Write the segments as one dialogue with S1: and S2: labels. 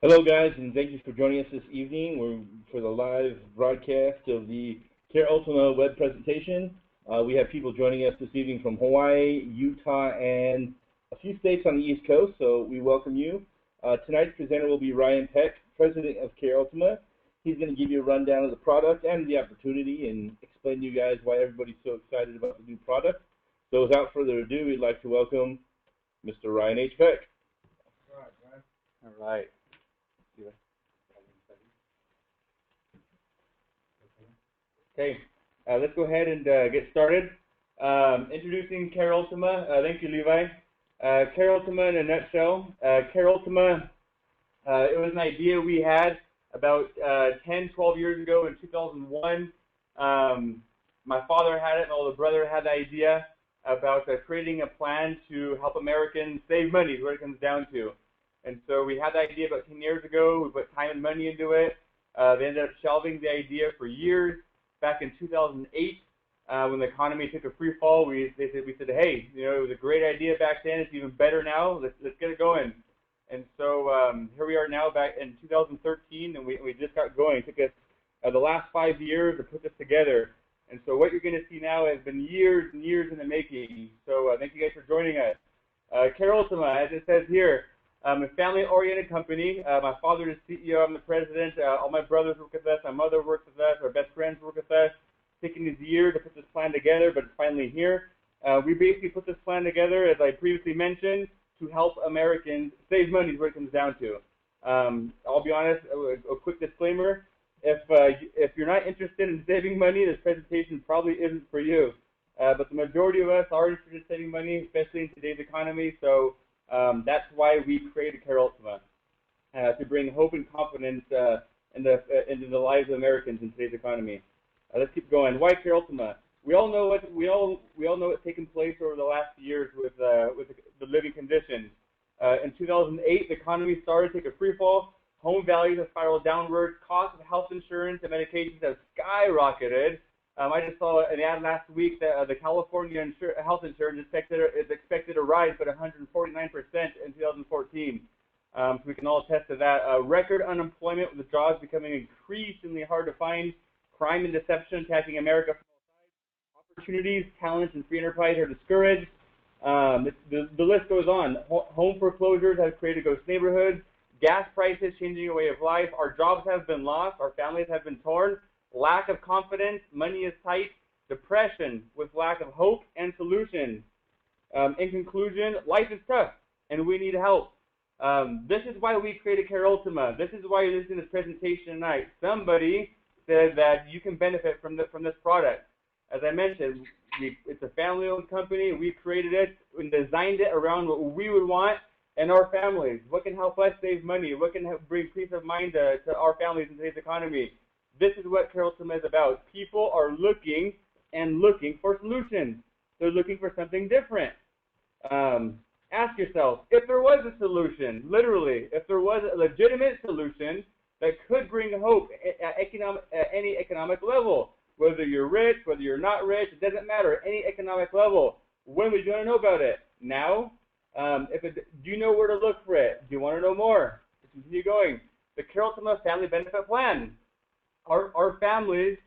S1: Hello, guys, and thank you for joining us this evening. We're for the live broadcast of the Care Ultima web presentation. We have people joining us this evening from Hawaii, Utah, and a few states on the East Coast, so we welcome you. Tonight's presenter will be Ryan Peck, President of Care Ultima. He's going to give you a rundown of the product and the opportunity and explain to you guys why everybody's so excited about the new product. So without further ado, we'd like to welcome Mr. Ryan H. Peck.
S2: All right. Okay, let's go ahead and get started. Introducing Care Ultima. Thank you, Levi. Care Ultima in a nutshell. Care Ultima, it was an idea we had about 10, 12 years ago in 2001. My father had it, and older brother had the idea about creating a plan to help Americans save money, is what it comes down to. And so we had the idea about 10 years ago. We put time and money into it. They ended up shelving the idea for years. Back in 2008, when the economy took a free fall, we said, hey, you know, it was a great idea back then. It's even better now. Let's get it going. And so here we are now, back in 2013, and we just got going. It took us the last 5 years to put this together. And so what you're going to see now has been years and years in the making. So thank you guys for joining us. Care Ultima, as it says here, a family-oriented company. My father is CEO. I'm the president. All my brothers work with us. My mother works with us. Our best friends work with us. It's taken us years to put this plan together, but it's finally here. We basically put this plan together, as I previously mentioned, to help Americans save money is what it comes down to. I'll be honest, a quick disclaimer. If you're not interested in saving money, this presentation probably isn't for you. But the majority of us are interested in saving money, especially in today's economy. So that's why we created Care Ultima, to bring hope and confidence into the lives of Americans in today's economy. Let's keep going. Why Care Ultima? We all know what's taken place over the last years with the living conditions. In 2008, the economy started to take a free fall. Home values have spiraled downward. Costs of health insurance and medications have skyrocketed. I just saw an ad last week that the California health insurance is expected to rise by 149% in 2014. So we can all attest to that. Record unemployment, with jobs becoming increasingly hard to find. Crime and deception attacking America from all sides. Opportunities, talents, and free enterprise are discouraged. The list goes on. Home foreclosures have created ghost neighborhoods. Gas prices changing a way of life. Our jobs have been lost. Our families have been torn. Lack of confidence, money is tight, depression with lack of hope and solutions. In conclusion, life is tough and we need help. This is why we created Care Ultima. This is why you're listening to this presentation tonight. Somebody said that you can benefit from this product. As I mentioned, it's a family-owned company. We created it and designed it around what we would want and our families. What can help us save money? What can bring peace of mind to our families in today's economy? This is what Care Ultima is about. People are looking for solutions. They're looking for something different. Ask yourself, if there was a solution, literally, if there was a legitimate solution that could bring hope at any economic level, whether you're rich, whether you're not rich, it doesn't matter, any economic level, when would you want to know about it? Now? Do you know where to look for it? Do you want to know more? Let's continue going. The Care Ultima Family Benefit Plan. Our families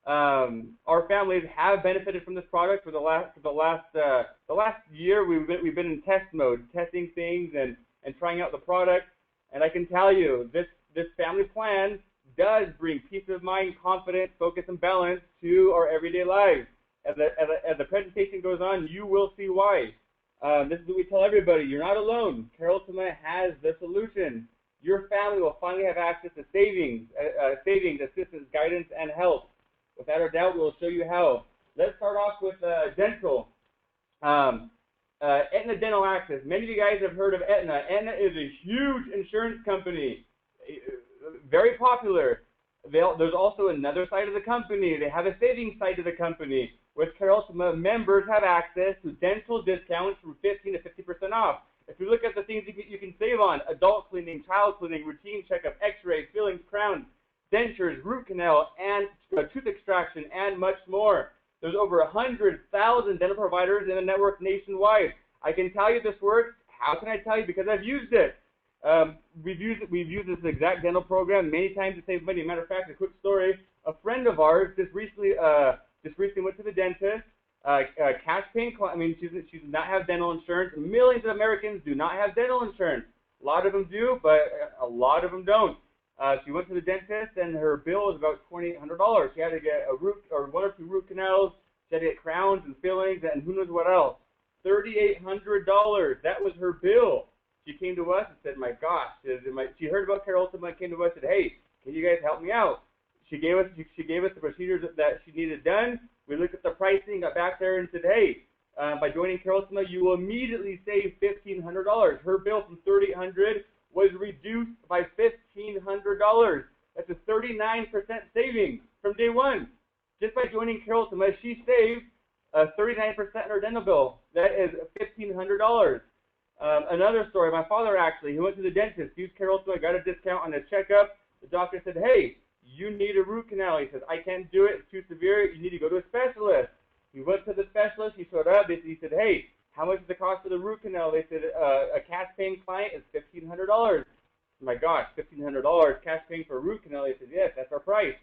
S2: have benefited from this product for the last year. We've been in test mode, testing things and trying out the product. And I can tell you, this family plan does bring peace of mind, confidence, focus, and balance to our everyday lives. As the presentation goes on, you will see why. This is what we tell everybody: you're not alone. Care Ultima has the solution. Your family will finally have access to savings, assistance, guidance, and help. Without a doubt, we'll show you how. Let's start off with dental. Aetna Dental Access. Many of you guys have heard of Aetna. Aetna is a huge insurance company, very popular. There's also another side of the company. They have a savings side of the company. With Care Ultima, members have access to dental discounts from 15 to 50% off. If you look at the things you can save on: adult cleaning, child cleaning, routine checkup, x-rays, fillings, crowns, dentures, root canal, and tooth extraction, and much more. There's over 100,000 dental providers in the network nationwide. I can tell you this works. How can I tell you? Because I've used it. We've used this exact dental program many times to save money. Matter of fact, a quick story: a friend of ours just recently went to the dentist. Cash paying. I mean, she does not have dental insurance. Millions of Americans do not have dental insurance. A lot of them do, but a lot of them don't. She went to the dentist, and her bill was about $2,800. She had to get a root or 1 or 2 root canals. She had to get crowns and fillings, and who knows what else. $3,800. That was her bill. She came to us and said, "My gosh!" She heard about Care Ultima and came to us and said, "Hey, can you guys help me out?" She gave us the procedures that she needed done. We looked at the pricing, got back there, and said, "Hey, by joining Care Ultima, you will immediately save $1,500." Her bill from $3,800 was reduced by $1,500. That's a 39% savings from day one. Just by joining Care Ultima, she saved 39% in her dental bill. That is $1,500. Another story, my father actually, he went to the dentist, used Care Ultima, got a discount on a checkup. The doctor said, "Hey, you need a root canal." He says, "I can't do it, it's too severe, you need to go to a specialist." He went to the specialist, he showed up, he said, "Hey, how much is the cost of the root canal?" They said, "A cash paying client is $1,500. My gosh, $1,500 cash paying for a root canal. He said, "Yes, that's our price."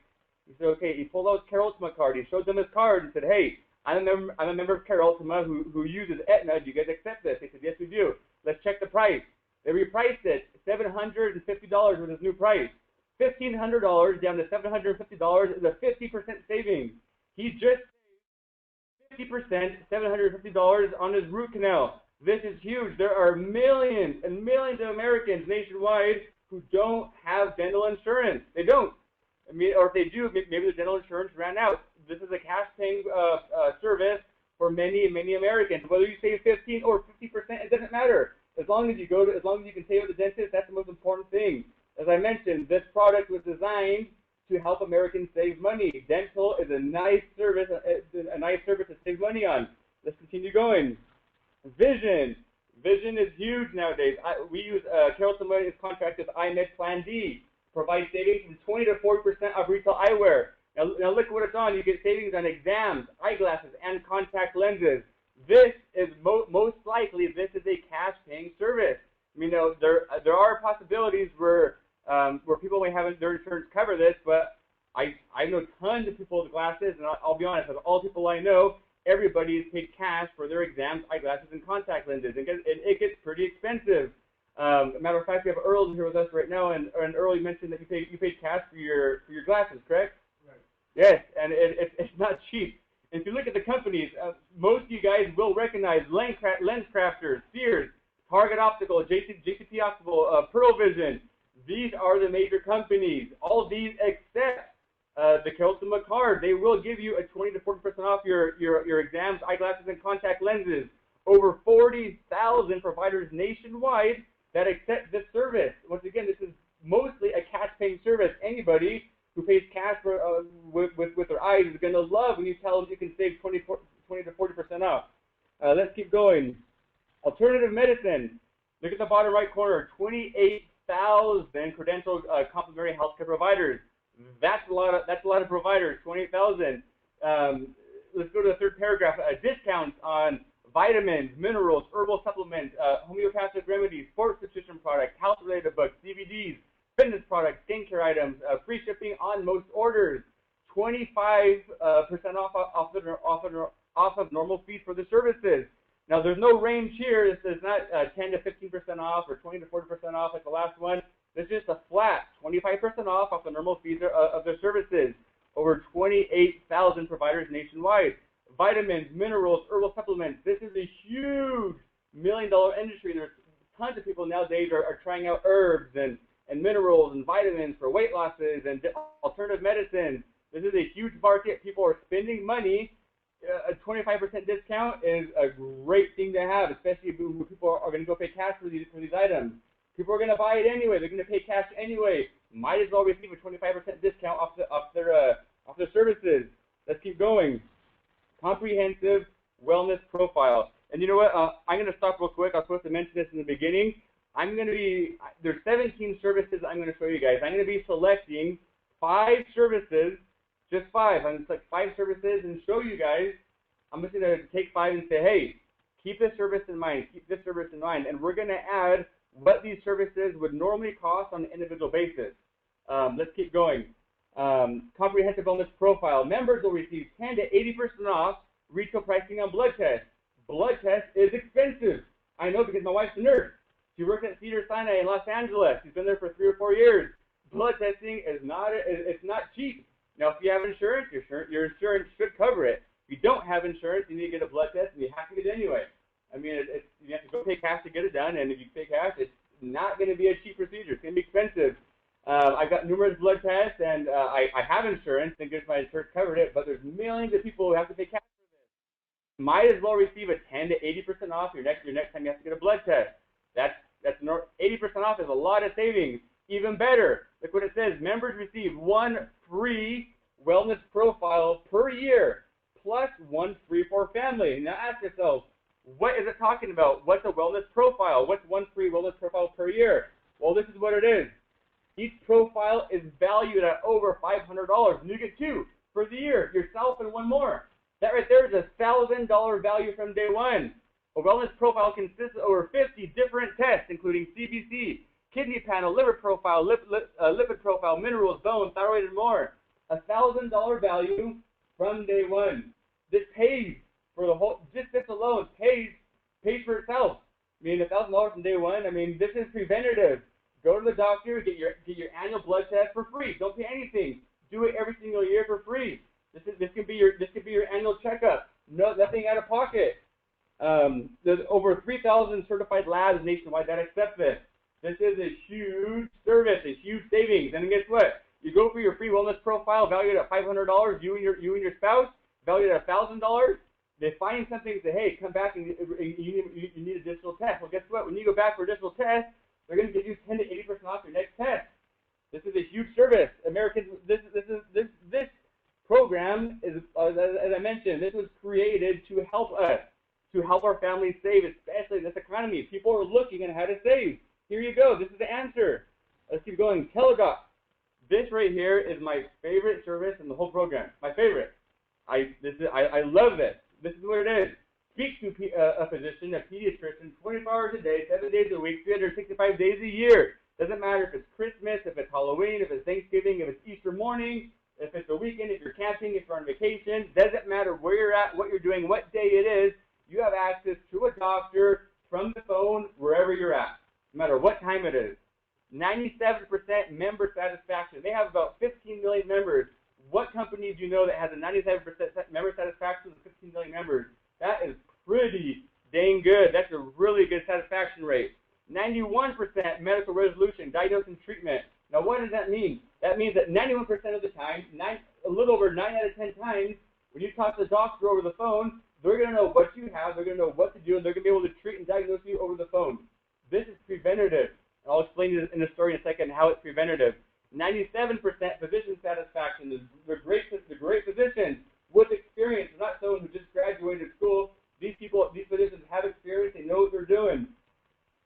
S2: He said, "Okay." He pulled out his Care Ultima card, he showed them his card and said, "Hey, I'm a member of Care Ultima who uses Aetna. Do you guys accept this?" They said, "Yes, we do." Let's check the price. They repriced it. $750 was his new price. $1,500 down to $750 is a 50% savings. He just saved 50%, $750 on his root canal. This is huge. There are millions and millions of Americans nationwide who don't have dental insurance. They don't. I mean, or if they do, maybe the dental insurance ran out. This is a cash-paying service for many Americans. Whether you save 15 or 50%, it doesn't matter. As long as you can save at the dentist, that's the most important thing. As I mentioned, this product was designed to help Americans save money. Dental is a nice service to save money on. Let's continue going. Vision. Vision is huge nowadays. We use Care Ultima is contracted with iMed Plan D. Provide savings from 20 to 40% of retail eyewear. Now look what it's on. You get savings on exams, eyeglasses, and contact lenses. This is most likely this is a cash-paying service. I mean, there are possibilities where people may have their insurance cover this, but I know tons of people with glasses, and I'll be honest, of all people I know, everybody is paid cash for their exams, eyeglasses, and contact lenses. It gets pretty expensive. Matter of fact, we have Earl here with us right now, and Earl, you mentioned that you paid cash for your glasses, correct?
S3: Right.
S2: Yes, and it's not cheap. If you look at the companies, most of you guys will recognize Lens Crafters, Sears, Target Optical, JCP Optical, Pearl Vision. These are the major companies. All these except the Care Ultima card. They will give you a 20 to 40% off your exams, eyeglasses, and contact lenses. Over 40,000 providers nationwide that accept this service. Once again, this is mostly a cash-paying service. Anybody who pays cash for with their eyes is going to love when you tell them you can save 20 to 40% off. Let's keep going. Alternative medicine. Look at the bottom right corner. 28,000 credentialed complementary healthcare providers. That's a lot of providers. 28,000. Let's go to the third paragraph. Discounts on vitamins, minerals, herbal supplements, homeopathic remedies, sports nutrition products, health-related books, DVDs, fitness products, skincare items, free shipping on most orders, 25% off of normal fees for the services. Now, there's no range here. This is not 10 to 15% off or 20 to 40% off like the last one. This is just a flat 25% off the normal fees of their services. Over 28,000 providers nationwide. Vitamins, minerals, herbal supplements. This is a huge million-dollar industry. There's tons of people nowadays are trying out herbs and minerals and vitamins for weight losses and alternative medicine. This is a huge market. People are spending money. A 25% discount is a great thing to have, especially when people are going to go pay cash for these items. People are going to buy it anyway. They're going to pay cash anyway. Might as well receive a 25% discount off their services. Let's keep going. Comprehensive wellness profile. And you know what? I'm going to stop real quick. I was supposed to mention this in the beginning. There's 17 services I'm going to show you guys. I'm going to be selecting 5 services, just 5. I'm going to select 5 services and show you guys. I'm just going to take 5 and say, hey, keep this service in mind, keep this service in mind. And we're going to add what these services would normally cost on an individual basis. Let's keep going. Comprehensive wellness profile. Members will receive 10 to 80% off retail pricing on blood tests. Blood test is expensive. I know because my wife's a nurse. She works at Cedars-Sinai in Los Angeles. She's been there for 3 or 4 years. Blood testing is not cheap. Now, if you have insurance, your insurance should cover it. If you don't have insurance, you need to get a blood test, and you have to get it anyway. I mean, you have to go pay cash to get it done, and if you pay cash, it's not going to be a cheap procedure. It's going to be expensive. I've got numerous blood tests, and I have insurance, and because my insurance covered it, but there's millions of people who have to pay cash for this. Might as well receive a 10 to 80% off your next time you have to get a blood test. 80% off is a lot of savings. Even better, look what it says. Members receive 1 free wellness profile per year, plus 1 free for family. Now ask yourself, what is it talking about? What's a wellness profile? What's 1 free wellness profile per year? Well, this is what it is. Each profile is valued at over $500, and you get 2 for the year, yourself and 1 more. That right there is a $1,000 value from day 1. A wellness profile consists of over 50 different tests, including CBC, kidney panel, liver profile, lipid profile, minerals, bone, thyroid, and more. A $1,000 value from day 1. This pays for the whole. Just this alone pays for itself. I mean, $1,000 from day 1. I mean, this is preventative. Go to the doctor, get your annual blood test for free. Don't pay anything. Do it every single year for free. This could be your annual checkup. No, nothing out of pocket. There's over 3,000 certified labs nationwide that accept this. This is a huge service, a huge savings. And guess what? You go for your free wellness profile valued at $500. You and your spouse valued at $1,000. They find something and say, hey, come back and you need additional tests. Well, guess what? When you go back for additional tests, they're going to give you 10 to 80% off your next test. This is a huge service. Americans, this program is, as I mentioned, this was created to help us, to help our families save, especially in this economy. People are looking at how to save. Here you go. This is the answer. Let's keep going. Teledoc. This right here is my favorite service in the whole program. My favorite. I love this. This is what it is. Speak to a physician, a pediatrician, 24 hours a day, 7 days a week, 365 days a year. Doesn't matter if it's Christmas, if it's Halloween, if it's Thanksgiving, if it's Easter morning, if it's a weekend, if you're camping, if you're on vacation. Doesn't matter where you're at, what you're doing, what day it is. You have access to a doctor from the phone wherever you're at, no matter what time it is. 97% member satisfaction. They have about 15 million members. What company do you know that has a 97% member satisfaction with 15 million members? That is pretty dang good. That's a really good satisfaction rate. 91% medical resolution, diagnosis, and treatment. Now, what does that mean? That means that 91% of the time, a little over 9 out of 10 times, when you talk to the doctor over the phone, they're going to know what you have, they're going to know what to do, and they're going to be able to treat and diagnose you over the phone. This is preventative. I'll explain in the story in a second how it's preventative. 97% physician satisfaction. They're great physicians with experience, not someone who just graduated school. These physicians have experience. They know what they're doing.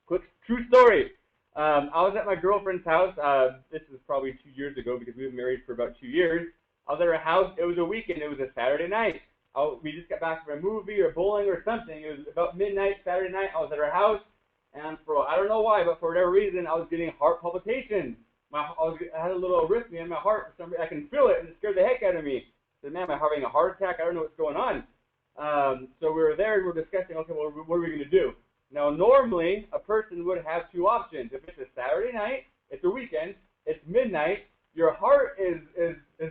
S2: Quick true story. I was at my girlfriend's house. This was probably 2 years ago because we were married for about 2 years. I was at her house. It was a weekend. It was a Saturday night. We just got back from a movie or bowling or something. It was about midnight Saturday night. I was at her house, and I don't know why, but for whatever reason, I was getting heart palpitations. I had a little arrhythmia in my heart. For some reason, I can feel it, and it scared the heck out of me. I said, man, am I having a heart attack? I don't know what's going on. So we were there, and we were discussing, okay, well, what are we going to do? Now, normally, a person would have 2 options. If it's a Saturday night, it's a weekend, it's midnight, your heart is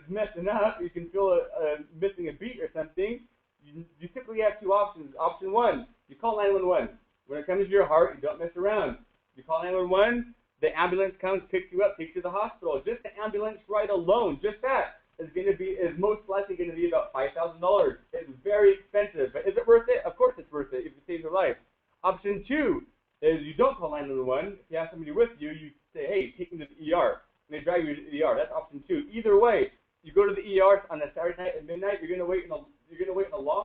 S2: messing up, you can feel missing a beat or something, you typically have 2 options. Option 1, you call 911. When it comes to your heart, you don't mess around. You call 911, the ambulance comes, picks you up, takes you to the hospital. Just the ambulance ride alone, just that, is most likely going to be about $5,000. It's very expensive, but is it worth it? Of course it's worth it if it saves your life. Option 2 is you don't call 911. If you have somebody with you, you say, hey, take me to the ER. And they drive you to the ER. That's option 2. Either way, you go to the ER on a Saturday night at midnight. You're going to wait in a long line.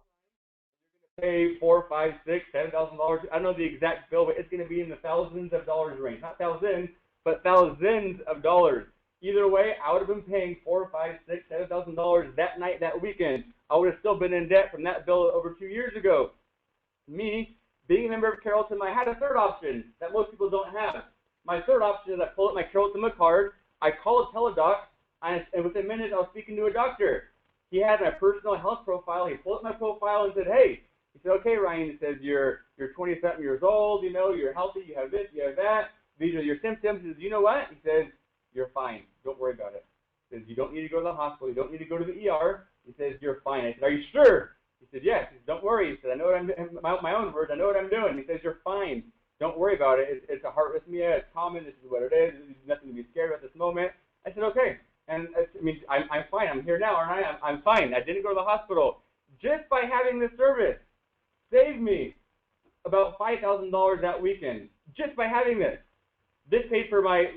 S2: Pay $4, $5, $6, $7,000. I don't know the exact bill, but it's going to be in the thousands of dollars range. Not thousands, but thousands of dollars. Either way, I would have been paying $4, $5, $6, $7,000 that night, that weekend. I would have still been in debt from that bill over 2 years ago. Me being a member of Care Ultima, I had a third option that most people don't have. My third option is I pull up my Care Ultima card, I call a teledoc, and within minutes I was speaking to a doctor. He had my personal health profile. He pulled up my profile and said, hey, he said, okay, Ryan, he says, you're 27 years old, you know, you're healthy, you have this, you have that, these are your symptoms. He says, you know what? He says, you're fine. Don't worry about it. He says, you don't need to go to the hospital. You don't need to go to the ER. He says, you're fine. I said, are you sure? He said, yes. He said, don't worry. He said, I know what I'm doing. My own words, I know what I'm doing. He says, you're fine. Don't worry about it. It's a heart arrhythmia. It's common. This is what it is. There's nothing to be scared of at this moment. I said, okay. And I mean, I'm fine. I'm here now, aren't I? I'm fine. I didn't go to the hospital. Just by having this service saved me about $5,000 that weekend. Just by having this. This paid for my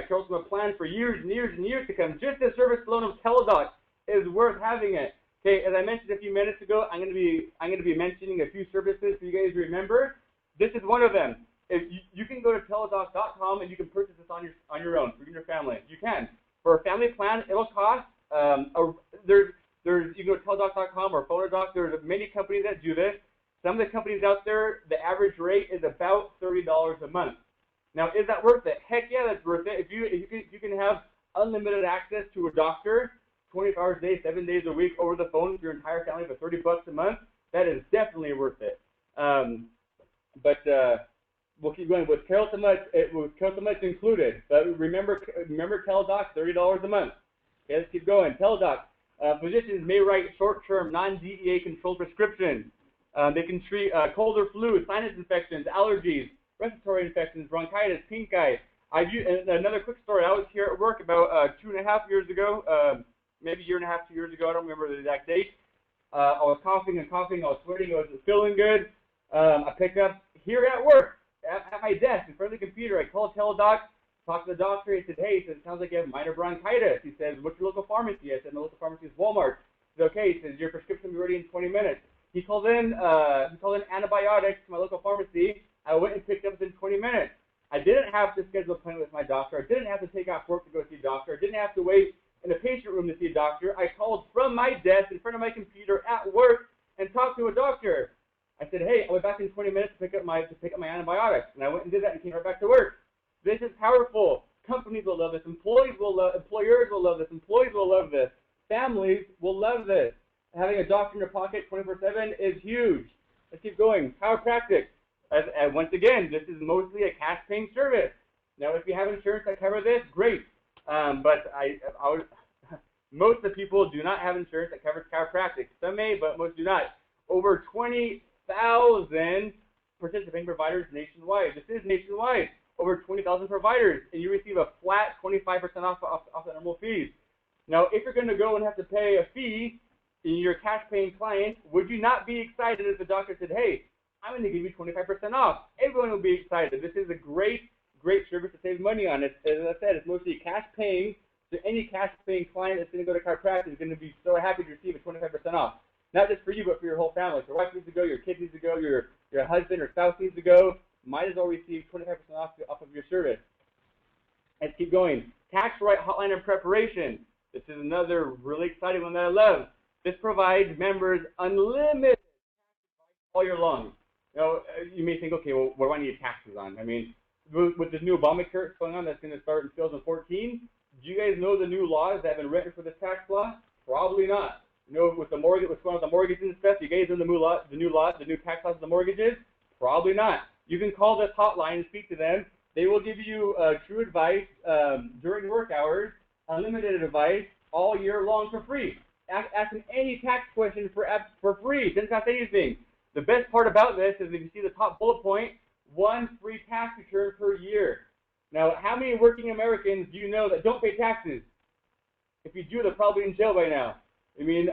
S2: Care Ultima plan for years and years and years to come. Just the service alone of teledoc is worth having it. Okay, as I mentioned a few minutes ago, I'm going to be mentioning a few services for you guys to remember. This is one of them. If you can go to teledoc.com and you can purchase this on your own for you and your family. You can. For a family plan, it'll cost you can go to teledoc.com or Phonodoc. There's many companies that do this. Some of the companies out there, the average rate is about $30 a month. Now, is that worth it? Heck yeah, that's worth it. If you can have unlimited access to a doctor 24 hours a day, 7 days a week over the phone with your entire family for $30 a month, that is definitely worth it. But we'll keep going. With Care Ultima, it's included. But remember teledoc, $30 a month. Okay, let's keep going. Teledoc. Physicians may write short-term, non-DEA controlled prescriptions. They can treat cold or flu, sinus infections, allergies, respiratory infections, bronchitis, pink eye. And another quick story. I was here at work about 2.5 years ago, maybe a year and a half, 2 years ago. I don't remember the exact date. I was coughing and coughing. I was sweating. I wasn't feeling good. I picked up here at work, at my desk, in front of the computer. I called teledoc, talked to the doctor. He said, hey, he said, it sounds like you have minor bronchitis. He said, what's your local pharmacy? I said, my local pharmacy is Walmart. He said, okay. He says, your prescription will be ready in 20 minutes. He called in antibiotics to my local pharmacy. I went and picked up within 20 minutes. I didn't have to schedule an appointment with my doctor. I didn't have to take off work to go see a doctor. I didn't have to wait in the patient room to see a doctor. I called from my desk in front of my computer at work and talked to a doctor. I said, hey, I'll be back in 20 minutes to pick up my antibiotics. And I went and did that and came right back to work. This is powerful. Companies will love this. Employers will love this. Employees will love this. Families will love this. Having a doctor in your pocket 24/7 is huge. Let's keep going. Chiropractic. Once again, this is mostly a cash-paying service. Now, if you have insurance that covers this, great. But most of the people do not have insurance that covers chiropractic. Some may, but most do not. Over 20,000 participating providers nationwide. This is nationwide. Over 20,000 providers, and you receive a flat 25% off the normal fees. Now, if you're going to go and have to pay a fee and you're a cash-paying client, would you not be excited if the doctor said, hey, I'm going to give you 25% off? Everyone will be excited. This is a great service to save money on. As I said, it's mostly cash-paying, so any cash-paying client that's going to go to chiropractic is going to be so happy to receive a 25% off. Not just for you, but for your whole family. If your wife needs to go, your kid needs to go, your husband or spouse needs to go, might as well receive 25% off of your service. Let's keep going. Tax right hotline and preparation. This is another really exciting one that I love. This provides members unlimited all year long. Now, you may think, okay, well, what do I need taxes on? I mean, with this new Obamacare going on that's going to start in 2014, do you guys know the new laws that have been written for this tax law? Probably not. You know, with the mortgage, what's going on with the mortgages and stuff, you guys know the new tax laws of the mortgages? Probably not. You can call this hotline and speak to them. They will give you true advice during work hours, unlimited advice all year long for free. Ask them any tax question for free. It doesn't cost anything. The best part about this is if you see the top bullet point, 1 free tax return per year. Now, how many working Americans do you know that don't pay taxes? If you do, they're probably in jail by now. I mean,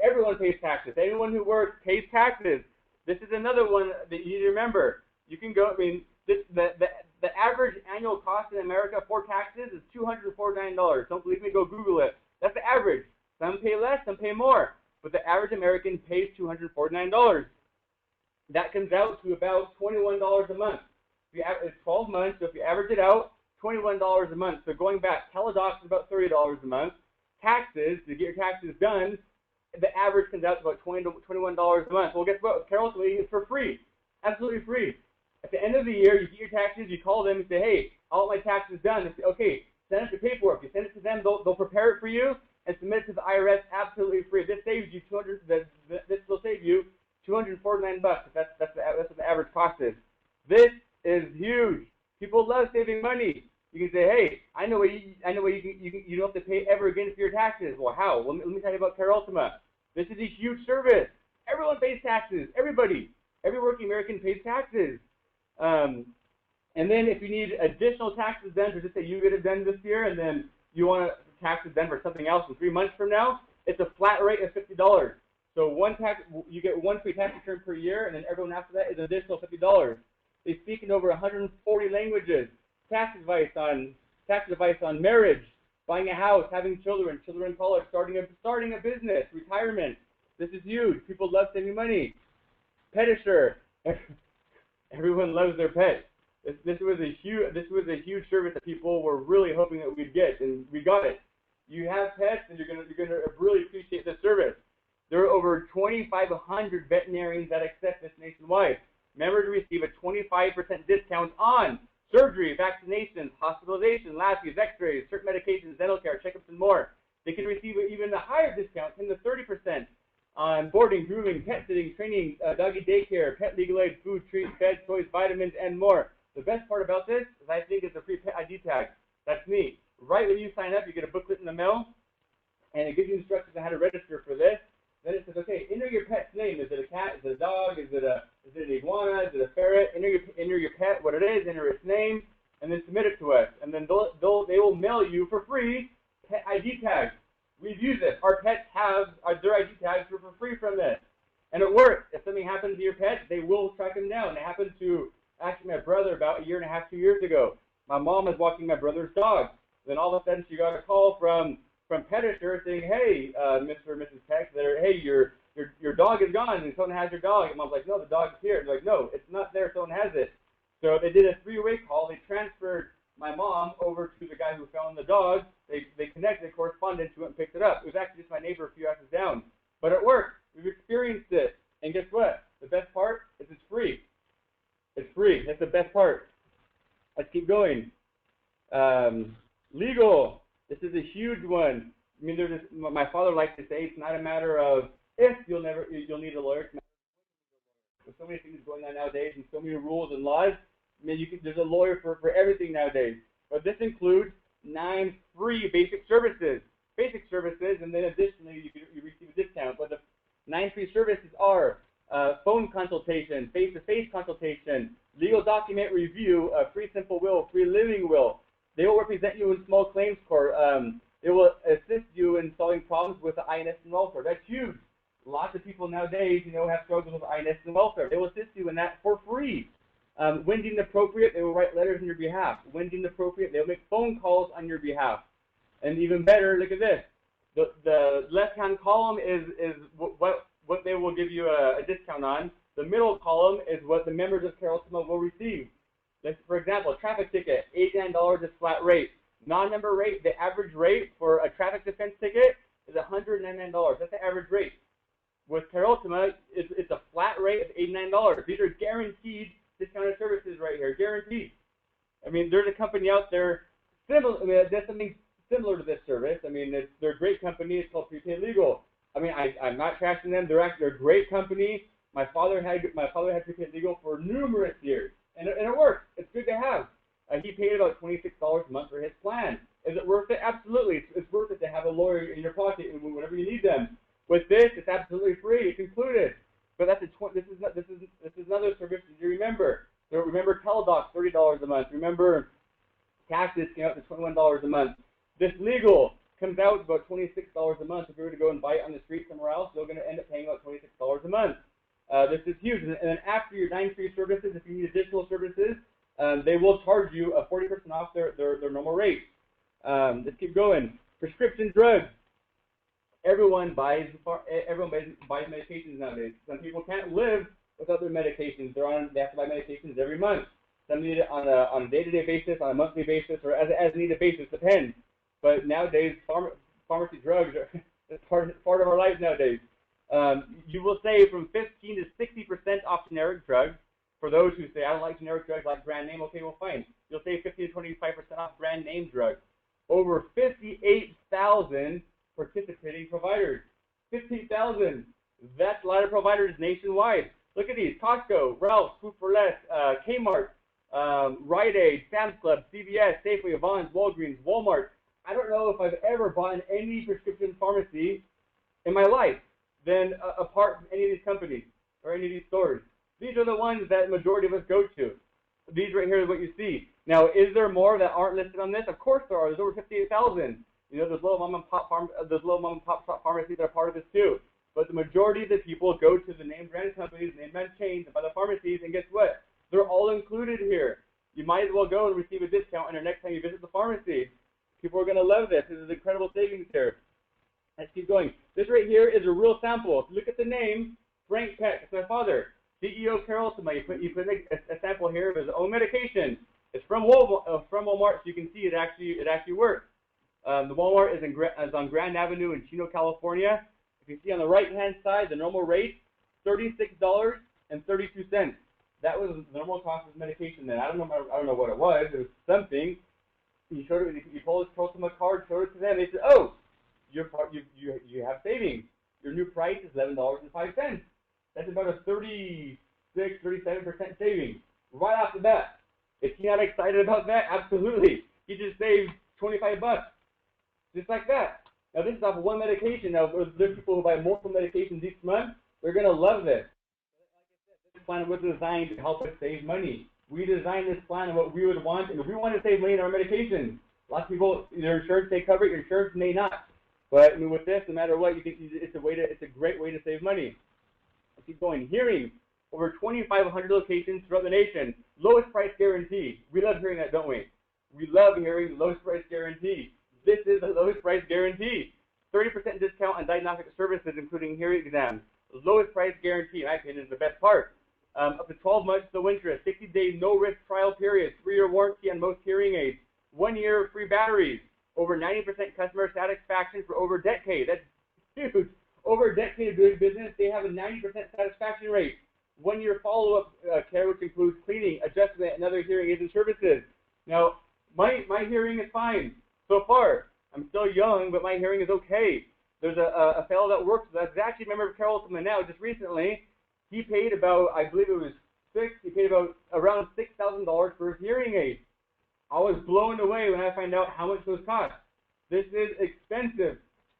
S2: everyone pays taxes. Anyone who works pays taxes. This is another one that you need to remember. You can go, I mean, the average annual cost in America for taxes is $249. Don't believe me? Go Google it. That's the average. Some pay less, some pay more. But the average American pays $249. That comes out to about $21 a month. It's 12 months, so if you average it out, $21 a month. So going back, teledoc is about $30 a month. Taxes, to get your taxes done, the average comes out to about $20 to $21 a month. Well, guess what? Care Ultima is for free. Absolutely free. At the end of the year, you get your taxes, you call them and say, hey, I want my taxes done. They say, okay, send us your paperwork. You send it to them, they'll prepare it for you and submit it to the IRS absolutely free. This saves you this will save you $249 bucks. That's what the average cost is. This is huge. People love saving money. You can say, hey, I know what you don't have to pay ever again for your taxes. Well, how? Let me tell you about Care Ultima. This is a huge service. Everyone pays taxes. Everybody. Every working American pays taxes. And then if you need additional taxes done, so just say you get it done this year, and then you want taxes done for something else in 3 months from now, it's a flat rate of $50. So you get one free tax return per year, and then everyone after that is an additional $50. They speak in over 140 languages. Tax advice on marriage, buying a house, having children in college, starting a business, retirement. This is huge. People love saving money. Pedicure. Everyone loves their pets. This was a huge service that people were really hoping that we'd get, and we got it. You have pets, and you're gonna really appreciate this service. There are over 2,500 veterinarians that accept this nationwide. Members receive a 25% discount on surgery, vaccinations, hospitalization, lab fees, x-rays, certain medications, dental care, checkups, and more. They can receive even a higher discount, 10 to 30% on boarding, grooming, pet sitting, training, doggy daycare, pet legal aid, food, treats, beds, toys, vitamins, and more. The best part about this is I think it's a free pet ID tag. That's me. Right when you sign up, you get a booklet in the mail, and it gives you instructions on how to register for this. Then it says, okay, enter your pet's name. Is it a cat? Is it a dog? Is it an iguana? Is it a ferret? Enter your pet, what it is, enter its name, and then submit it to us. And then they will mail you for free pet ID tags. We've used this. Our pets have their ID tags for free from this. And it works. If something happens to your pet, they will track them down. It happened to actually my brother about 1.5 years, 2 years ago. My mom was walking my brother's dog. Then all of a sudden she got a call from Pedicure saying, hey, Mr. or Mrs. Peck, hey, your dog is gone and someone has your dog. And Mom's like, no, the dog is here. They're like, no, it's not there, someone has it. So they did a 3-way call. They transferred my mom over to the guy who found the dog. They connected, corresponded to it, and picked it up. It was actually just my neighbor a few houses down. But it worked. We've experienced it. And guess what? The best part is it's free. It's free. That's the best part. Let's keep going. Legal. This is a huge one. I mean, my father likes to say it's not a matter of if you'll need a lawyer. There's so many things going on nowadays and so many rules and laws. I mean, there's a lawyer for everything nowadays. But this includes 9 free basic services. And then additionally, you receive a discount. But the 9 free services are phone consultation, face-to-face consultation, legal document review, a free simple will, free living will. They will represent you in small claims court. They will assist you in solving problems with the INS and welfare. That's huge. Lots of people nowadays, have struggles with INS and welfare. They will assist you in that for free. When deemed appropriate, they will write letters on your behalf. When deemed appropriate, they'll make phone calls on your behalf. And even better, look at this. The left-hand column is what they will give you a discount on. The middle column is what the members of Care Ultima will receive. For example, a traffic ticket, $89 is flat rate. Non-member rate, the average rate for a traffic defense ticket is $199. That's the average rate. With Care Ultima, it's a flat rate of $89. These are guaranteed discounted services right here, guaranteed. I mean, there's a company out there that's something similar to this service. I mean, they're a great company. It's called Prepaid Legal. I mean, I'm not trashing them. They're a great company. My father had Prepaid Legal for numerous years. And it works. It's good to have. He paid about $26 a month for his plan. Is it worth it? Absolutely. It's worth it to have a lawyer in your pocket whenever you need them. With this, it's absolutely free. It's included. But this is another service that you remember. So remember Teledoc, $30 a month. Remember taxes came out to $21 a month. This legal comes out about $26 a month. If you were to go and buy it on the street somewhere else, you're going to end up paying about $26 a month. This is huge. And then after your 9 free services, if you need additional services, they will charge you a 40% off their normal rate. Let's keep going. Prescription drugs. Everyone buys medications nowadays. Some people can't live without their medications. They have to buy medications every month. Some need it on a day-to-day basis, on a monthly basis, or as needed basis, depends. But nowadays, pharmacy drugs are part of our lives nowadays. You will save from 15 to 60% off generic drugs. For those who say, I don't like generic drugs, I like brand name, okay, well, fine. You'll save 50 to 25% off brand name drugs. Over 58,000 participating providers. 15,000. That's a lot of providers nationwide. Look at these: Costco, Ralph's, Food for Less, Kmart, Rite Aid, Sam's Club, CVS, Safeway, Vons, Walgreens, Walmart. I don't know if I've ever bought in any prescription pharmacy in my life than apart from any of these companies or any of these stores. These are the ones that the majority of us go to. These right here is what you see. Now, is there more that aren't listed on this? Of course there are. There's over 58,000. You know, there's little mom and pop shop pharmacies that are part of this too. But the majority of the people go to the name brand companies, name brand chains, and buy the pharmacies, and guess what? They're all included here. You might as well go and receive a discount on your next time you visit the pharmacy. People are going to love this. This is incredible savings here. Let's keep going. This right here is a real sample. If you look at the name, Frank Peck, it's my father. CEO Carol Ultima. You put a sample here of his own medication. It's from Walmart, so you can see it actually works. The Walmart is on Grand Avenue in Chino, California. If you see on the right-hand side, the normal rate, $36.32. That was the normal cost of medication then. I don't know what it was. It was something. You showed it. You pulled his Ultima card, showed it to them. They said, "Oh, you have savings. Your new price is $11.05. That's about a 37% savings right off the bat." Is he not excited about that? Absolutely. He just saved $25, just like that. Now this is off of one medication. Now there's people who buy multiple medications each month. They're gonna love this. This plan was designed to help us save money. We designed this plan of what we would want, and if we want to save money on our medications, lots of people, their insurance may cover it, your insurance may not. But I mean, with this, no matter what, it's a great way to save money. Let's keep going. Hearing, over 2,500 locations throughout the nation. Lowest price guarantee. We love hearing that, don't we? We love hearing the lowest price guarantee. This is the lowest price guarantee. 30% discount on diagnostic services, including hearing exams. The lowest price guarantee, in my opinion, is the best part. Up to 12 months no interest, 60-day no-risk trial period, 3-year warranty on most hearing aids, 1 year free batteries, over 90% customer satisfaction for over a decade. That's huge. Over a decade of doing business, they have a 90% satisfaction rate. 1 year follow-up care, which includes cleaning, adjustment, and other hearing aids and services. Now, my hearing is fine so far. I'm still young, but my hearing is okay. There's a fellow that works with us. He's actually a member of Carol Ultima now, just recently. He paid about, I believe it was he paid about around $6,000 for his hearing aid. I was blown away when I found out how much those cost. This is expensive,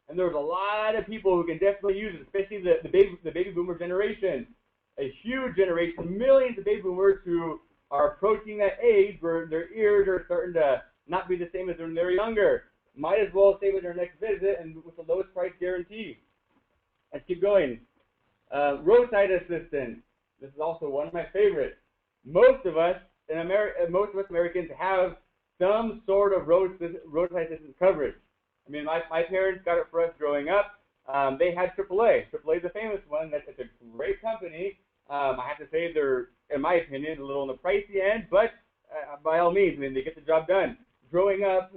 S2: and there's a lot of people who can definitely use it, especially the baby boomer generation. A huge generation, millions of baby boomers who are approaching that age where their ears are starting to not be the same as when they're younger. Might as well save it their next visit and with the lowest price guarantee. Let's keep going. Roadside assistance. This is also one of my favorites. Most of us Americans have some sort of roadside assistance coverage. I mean, my parents got it for us growing up. They had AAA. AAA is a famous one. It's a great company. I have to say they're, in my opinion, a little on the pricey end, but by all means, I mean, they get the job done. Growing up,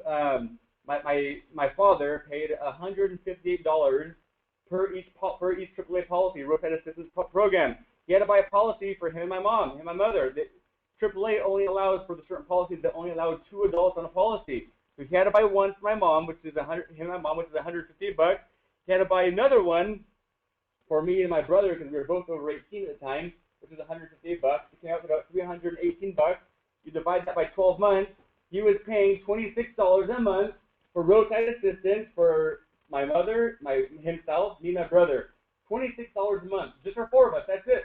S2: my father paid $158 per each AAA policy, roadside assistance program. He had to buy a policy for him and my mom, him and my mother. AAA only allows for the certain policies that only allow 2 adults on a policy. So he had to buy one for my mom, which is him and my mom, which is $150. He had to buy another one for me and my brother because we were both over 18 at the time, which is $158. It came out to about $318. You divide that by 12 months. He was paying $26 a month for roadside assistance for my mother, himself, me, and my brother. $26 a month, just for 4 of us. That's it.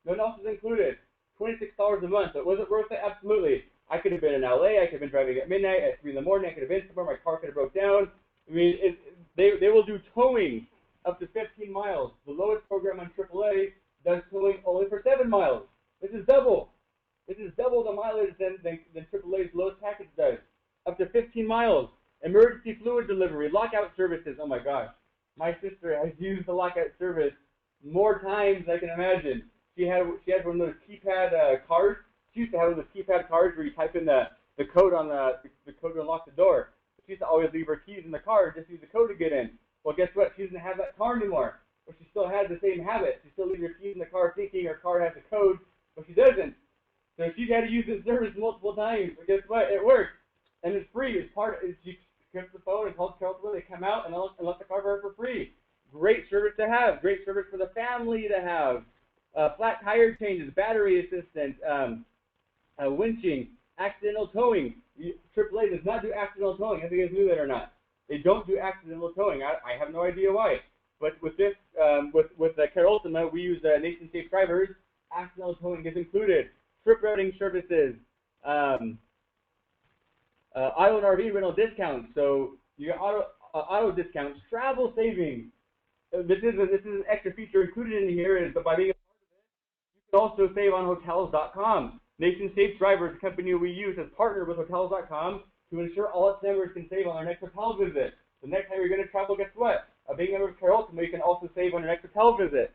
S2: No one else is included. $26 a month. So was it worth it? Absolutely. I could have been in LA. I could have been driving at midnight, at 3 in the morning. I could have been somewhere. My car could have broke down. I mean, they will do towing up to 15 miles. The lowest program on AAA does towing only for 7 miles. This is double. This is double the mileage than AAA's lowest package does. Up to 15 miles. Emergency fluid delivery, lockout services. Oh my gosh. My sister has used the lockout service more times than I can imagine. She had one of those keypad cards. She used to have one of those keypad cards where you type in the code on the code to unlock the door. She used to always leave her keys in the car, just use the code to get in. Well, guess what? She doesn't have that car anymore. But she still has the same habit. She still leaves her keys in the car thinking her car has the code, but she doesn't. So she's had to use this service multiple times, but guess what? It works, and it's free. It's she picks up the phone and calls Carol Tuma. They come out and let the car for her for free. Great service to have. Great service for the family to have. Flat tire changes, battery assistance, winching, accidental towing. AAA does not do accidental towing. I think you guys knew that or not. They don't do accidental towing. I have no idea why. But with this, with Care Ultima, we use Nation Safe Drivers. Accidental towing is included. Trip routing services. Auto and RV rental discounts. So you got auto discounts, travel savings. This is an extra feature included in here. But by being a part of it, you can also save on Hotels.com. Nation Safe Drivers, the company we use, has partnered with Hotels.com to ensure all its members can save on their next hotel visit. The next time you're going to travel, guess what? Being a member of Care Ultima, you can also save on your next hotel visit.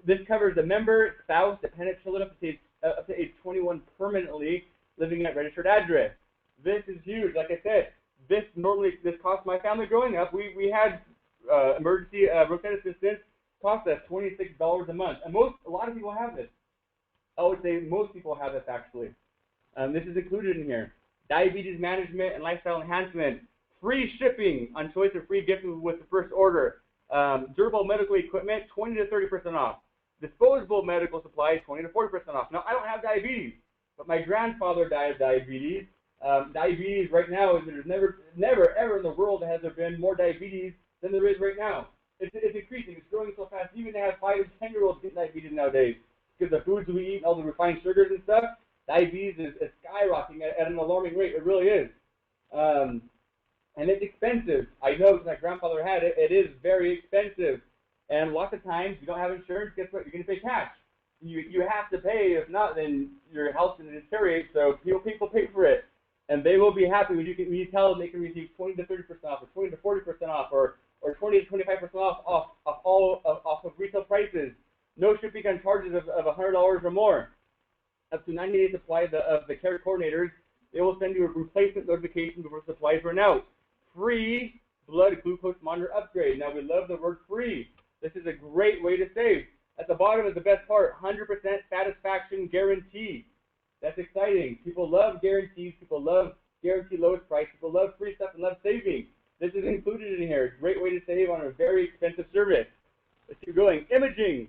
S2: This covers the member, spouse, dependent children up to age 21 permanently living at registered address. This is huge. Like I said, this cost my family growing up. We had emergency roadside assistance cost us $26 a month, and a lot of people have this. I would say most people have this actually. This is included in here. Diabetes management and lifestyle enhancement. Free shipping on choice of free gifts with the first order. Durable medical equipment, 20 to 30% off. Disposable medical supplies, 20 to 40% off. Now, I don't have diabetes, but my grandfather died of diabetes. Diabetes right now is there's never, ever in the world has there been more diabetes than there is right now. It's increasing. It's growing so fast. Even to have 5 and 10-year-olds get diabetes nowadays because the foods we eat and all the refined sugars and stuff. Diabetes is skyrocketing at an alarming rate. It really is. And it's expensive. I know because my grandfather had it. It is very expensive. And lots of times, you don't have insurance, guess what? You're going to pay cash. You have to pay. If not, then your health's going to deteriorate. So people pay for it. And they will be happy when you tell them they can receive 20 to 30% off, or 20 to 40% off, or 20 to 25% off of retail prices. No shipping on charges of $100 or more. Up to 90-day supply of the care coordinators. They will send you a replacement notification before supplies run out. Free blood glucose monitor upgrade. Now, we love the word free. This is a great way to save. At the bottom is the best part, 100% satisfaction guarantee. That's exciting. People love guarantees. People love guaranteed lowest price. People love free stuff and love saving. This is included in here. Great way to save on a very expensive service. Let's keep going. Imaging.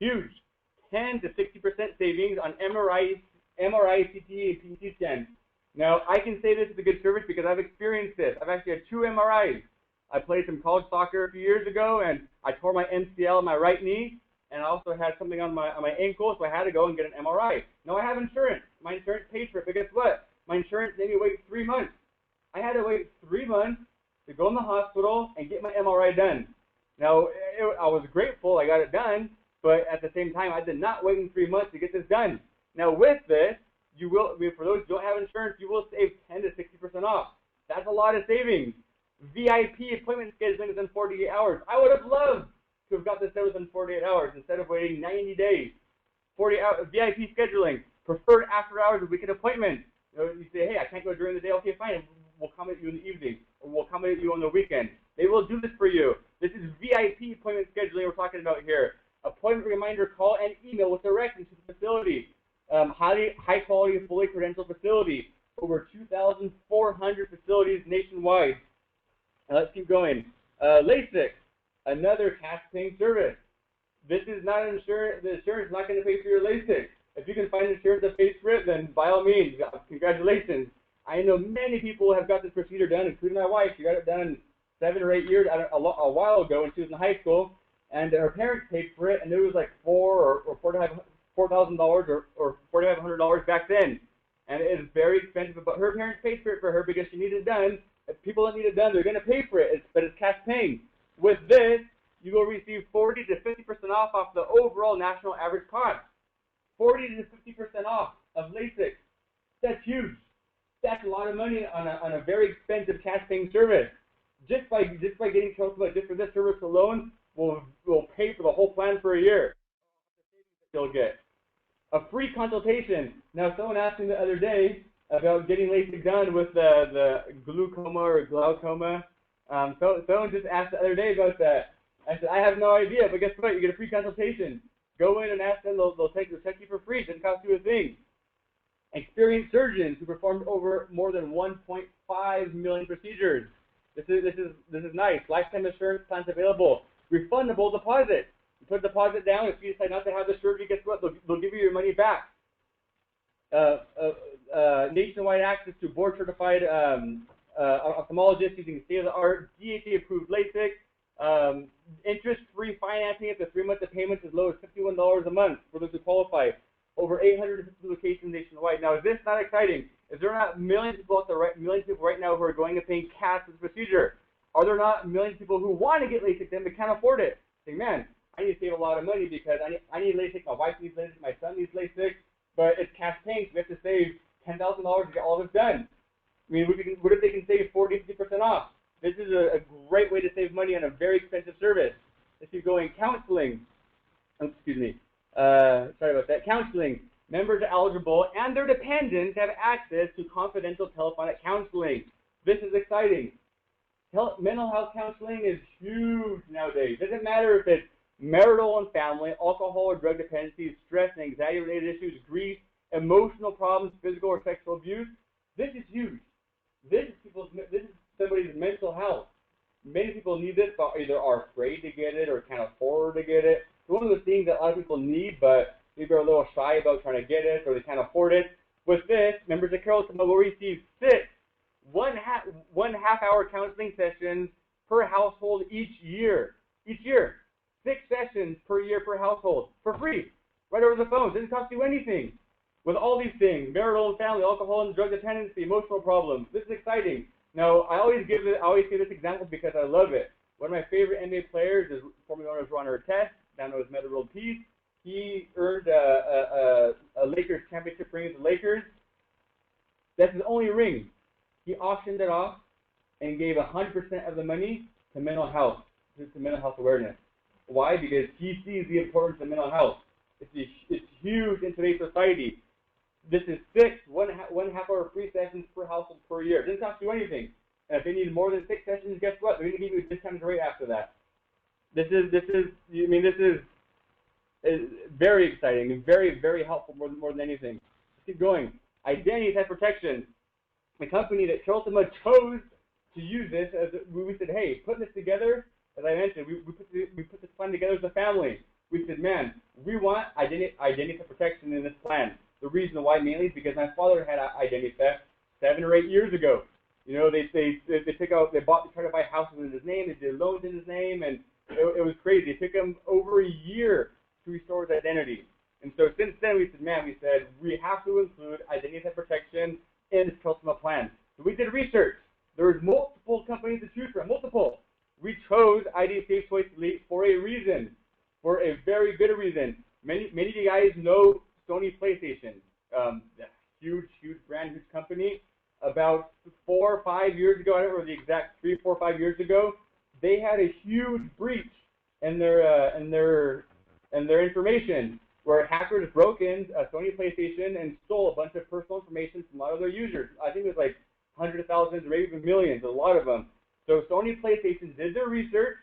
S2: Huge. 10 to 60% savings on MRI, CT, and PT scans. Now, I can say this is a good service because I've experienced this. I've actually had 2 MRIs. I played some college soccer a few years ago, and I tore my MCL in my right knee, and I also had something on my ankle, so I had to go and get an MRI. Now, I have insurance. My insurance paid for it, but guess what? My insurance made me wait 3 months. I had to wait 3 months to go in the hospital and get my MRI done. Now, I was grateful I got it done, but at the same time, I did not wait in 3 months to get this done. Now, with this, you will, for those who don't have insurance, you will save 10 to 60% off. That's a lot of savings. VIP appointment scheduling within 48 hours. I would have loved to have got this done within 48 hours instead of waiting 90 days. 40 hours VIP scheduling, preferred after hours or weekend appointments. You say, hey, I can't go during the day. Okay, fine. We'll come at you in the evening, or we'll come at you on the weekend. They will do this for you. This is VIP appointment scheduling we're talking about here. Appointment reminder call and email with directions to the facility. High quality, fully credentialed facility. Over 2,400 facilities nationwide. Let's keep going. LASIK, another cash-paying service. This is not insurance. The insurance is not going to pay for your LASIK. If you can find insurance that pays for it, then by all means, congratulations. I know many people have got this procedure done, including my wife. She got it done 7 or 8 years a while ago when she was in high school, and her parents paid for it, and it was like $4,000 or $4,500 back then, and it is very expensive. But her parents paid for it for her because she needed it done. If people that need it done, they're going to pay for it, but it's cash paying. With this, you will receive 40 to 50% off the overall national average cost. 40 to 50% off of LASIK. That's huge. That's a lot of money on a very expensive cash-paying service. Just by getting Ultima, just for this service alone, will pay for the whole plan for a year. You'll get a free consultation. Now, someone asked me the other day about getting LASIK done with the glaucoma or glaucoma. So someone just asked the other day about that. I said, I have no idea, but guess what? You get a free consultation. Go in and ask them. They'll check you for free. It doesn't cost you a thing. Experienced surgeons who performed over more than 1.5 million procedures. This is nice. Lifetime insurance plans available. Refundable deposit. You put a deposit down. If you decide not to have the surgery, guess what? They'll give you your money back. Nationwide access to board-certified ophthalmologists using state-of-the-art DHA-approved LASIK. Interest-free financing up to 3 months of payments as low as $51 a month for those who qualify. Over 850 locations nationwide. Now, is this not exciting? Is there not millions of people right now who are going and paying cash for this procedure? Are there not millions of people who want to get LASIK then but can't afford it? Saying, man, I need to save a lot of money because I need LASIK, my wife needs LASIK, my son needs LASIK, but it's cash paying, so we have to save $10,000 to get all this done. I mean, what if they can save 40-50% off? This is a great way to save money on a very expensive service. If you go in counseling, sorry about that, counseling, members are eligible and their dependents have access to confidential telephonic counseling. This is exciting. Mental health counseling is huge nowadays. It doesn't matter if it's marital and family, alcohol or drug dependency, stress and anxiety-related issues, grief, emotional problems, physical or sexual abuse. This is huge. This is somebody's mental health. Many people need this, but either are afraid to get it or can't afford to get it. It's one of those things that a lot of people need, but maybe are a little shy about trying to get it or they can't afford it. With this, members of Care Ultima will receive 6 one-half-hour counseling sessions per household each year. 6 sessions per year per household for free, right over the phone. It doesn't cost you anything. With all these things, marital and family, alcohol and drug dependency, emotional problems, this is exciting. Now, I always say this example because I love it. One of my favorite NBA players is formerly known as Ron Artest, now known as Metta World Peace. He earned a Lakers championship ring with the Lakers. That's his only ring. He auctioned it off and gave 100% of the money to mental health, to mental health awareness. Why? Because he sees the importance of mental health. It's huge in today's society. This is 6 one-half-hour free sessions per household per year. It doesn't cost you anything. And if they need more than 6 sessions, guess what? They're going to give you a discounted rate after that. This is very exciting and very, very helpful more than anything. Let's keep going. Identity theft protection. The company that Care Ultima chose to use this as we said, hey, putting this together, as I mentioned, we put this plan together as a family. We said, man, we want identity theft protection in this plan. The reason why mainly is because my father had identity theft 7 or 8 years ago. You know, they tried to buy houses in his name, they did loans in his name, and it was crazy. It took him over a year to restore his identity. And so since then we said we have to include identity theft protection in this Care Ultima plan. So we did research. There was multiple companies to choose from, multiple. We chose ID Safe Choice Elite for a reason, for a very good reason. Many of you guys know Sony PlayStation, huge brand, huge company. About 4 or 5 years ago, I don't remember the exact 3, 4, 5 years ago, they had a huge breach in their information, where hackers broke in Sony PlayStation and stole a bunch of personal information from a lot of their users. I think it was like hundreds of thousands or even millions, a lot of them. So Sony PlayStation did their research,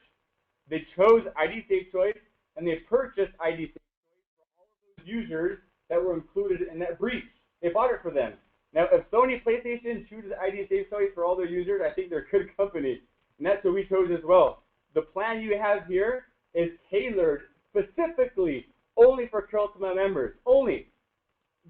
S2: they chose ID Safe Choice, and they purchased ID Safe Choice for all of those users that were included in that breach. They bought it for them. Now, if Sony PlayStation chooses ID Safe Choice for all their users, I think they're a good company, and that's what we chose as well. The plan you have here is tailored specifically only for Care Ultima members, only.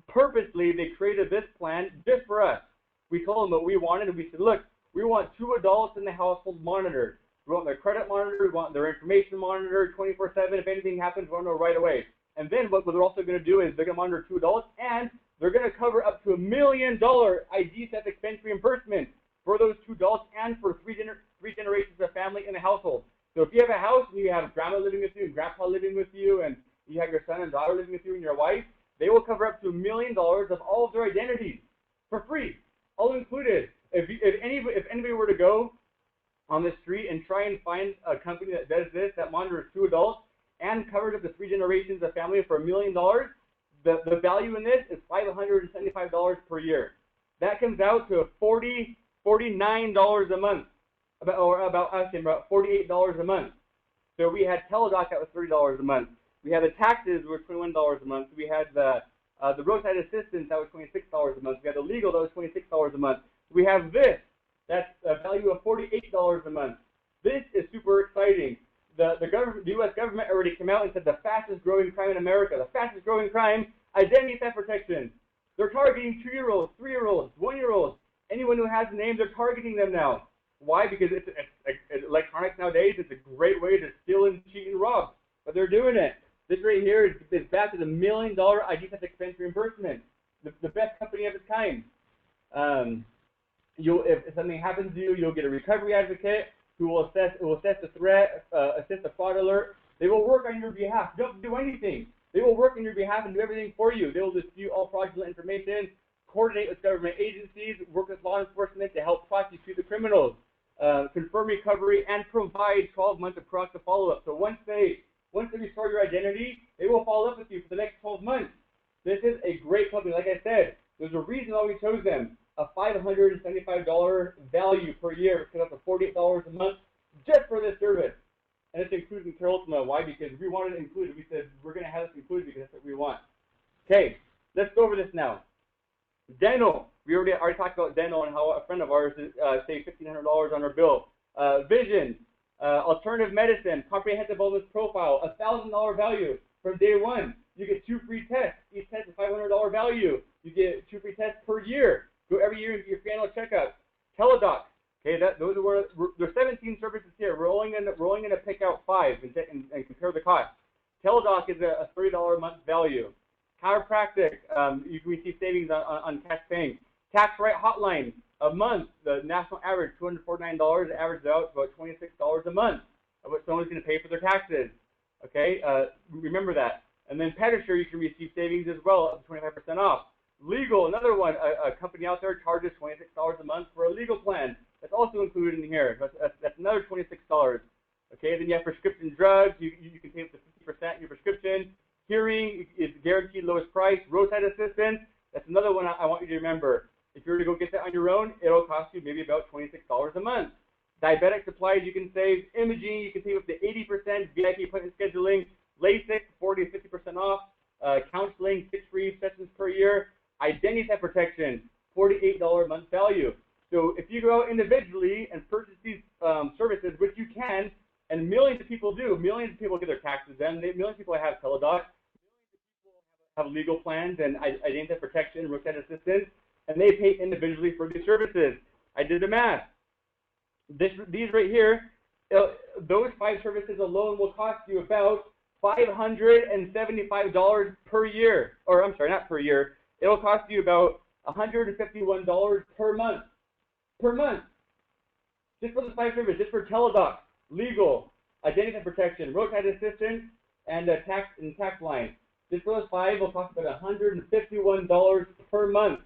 S2: Purposely, they created this plan just for us. We told them what we wanted, and we said, look, we want 2 adults in the household monitored. We want their credit monitored, we want their information monitored 24/7. If anything happens, we want to know right away. And then what they're also going to do is they're going to monitor 2 adults, and they're going to cover up to $1 million ID theft expense reimbursement for those 2 adults and for three generations of family in the household. So if you have a house and you have grandma living with you and grandpa living with you and you have your son and daughter living with you and your wife, they will cover up to $1 million of all of their identities for free, all included. If anybody were to go on the street and try and find a company that does this, that monitors 2 adults and covers up to 3 generations of family for $1 million, the value in this is $575 per year. That comes out to $49 a month, about $48 a month. So we had Teladoc that was $30 a month. We had the taxes were $21 a month. We had the roadside assistance, that was $26 a month. We had the legal, that was $26 a month. We have this, that's a value of $48 a month. This is super exciting. The U.S. government already came out and said the fastest growing crime in America, the fastest growing crime, identity theft protection. They're targeting 2-year-olds, 3-year-olds, 1-year-olds, anyone who has a name, they're targeting them now. Why? Because it's electronics nowadays. It's a great way to steal and cheat and rob, but they're doing it. This right here is back to the $1 million ID theft expense reimbursement, the best company of its kind. If something happens to you, you'll get a recovery advocate who will assess the threat, assess the fraud alert. They will work on your behalf. You don't have to do anything. They will work on your behalf and do everything for you. They will dispute all fraudulent information, coordinate with government agencies, work with law enforcement to help prosecute the criminals, confirm recovery, and provide 12 months of proactive follow-up. So once they restore your identity, they will follow up with you for the next 12 months. This is a great company. Like I said, there's a reason why we chose them. A $575 value per year, because that's $48 a month just for this service. And it's included in Care Ultima. Why? Because we wanted it included. We said we're going to have this included because that's what we want. Okay, let's go over this now. Dental. We already talked about dental and how a friend of ours saved $1,500 on her bill. Vision. Alternative medicine. Comprehensive wellness profile. $1,000 value from day one. You get 2 free tests. Each test is $500 value. You get 2 free tests per year. Go every year into your annual checkup. Teledoc. Okay, there's 17 services here. We're only going to pick out 5 and compare the cost. Teledoc is a $30 a month value. Chiropractic, you can receive savings on cash paying. Tax right hotline, a month, the national average $249, averages out about $26 a month of what someone's going to pay for their taxes. Okay, remember that. And then Pedicure, you can receive savings as well, up to 25% off. Legal, another one, a company out there charges $26 a month for a legal plan. That's also included in here. That's another $26. Okay, then you have prescription drugs. You can pay up to 50% in your prescription. Hearing is guaranteed lowest price. Roadside assistance, that's another one I want you to remember. If you were to go get that on your own, it'll cost you maybe about $26 a month. Diabetic supplies, you can save. Imaging, you can save up to 80%. VIP appointment scheduling. LASIK, 40 to 50% off. Counseling, 6 free sessions per year. Identity theft protection, $48 a month value. So if you go out individually and purchase these services, which you can, and millions of people do, millions of people get their taxes done, millions of people have Teledoc, millions of people have legal plans and identity theft protection, roadside assistance, and they pay individually for these services. I did the math. These right here, those 5 services alone will cost you about $575 per year. Or I'm sorry, not per year. It'll cost you about $151 per month. Per month. Just for the 5 services, just for Teledoc, legal, identity theft protection, roadside assistance, and tax line. Just for those 5 will cost about $151 per month,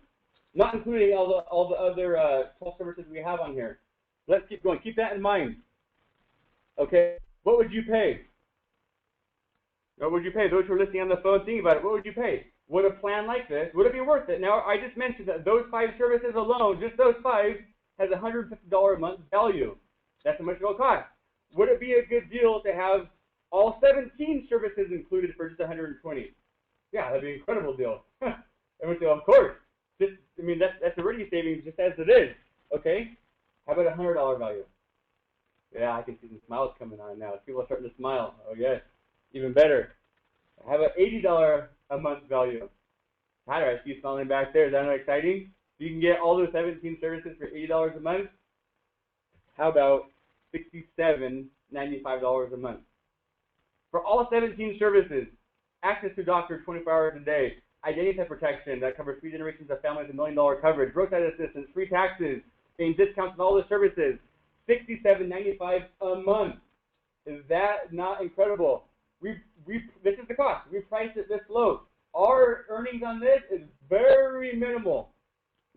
S2: not including all the other 12 services we have on here. Let's keep going. Keep that in mind. Okay, what would you pay? What would you pay? Those who are listening on the phone, think about it. What would you pay? Would a plan like this, would it be worth it? Now, I just mentioned that those 5 services alone, just those 5, has $150 a month value. That's how much it will cost. Would it be a good deal to have all 17 services included for just $120? Yeah, that'd be an incredible deal. Everyone say, of course. That's already savings just as it is. Okay? How about $100 value? Yeah, I can see some smiles coming on now. People are starting to smile. Oh, yes. Even better. How about $80 a month value? Tyler, I see you smiling back there. Is that not exciting? You can get all those 17 services for $80 a month. How about $67.95 a month? For all 17 services, access to doctors 24 hours a day, identity theft protection that covers 3 generations of families with $1 million coverage, roadside assistance, free taxes, paying discounts on all the services, $67.95 a month. Is that not incredible? This is the cost. We priced it this low. Our earnings on this is very minimal.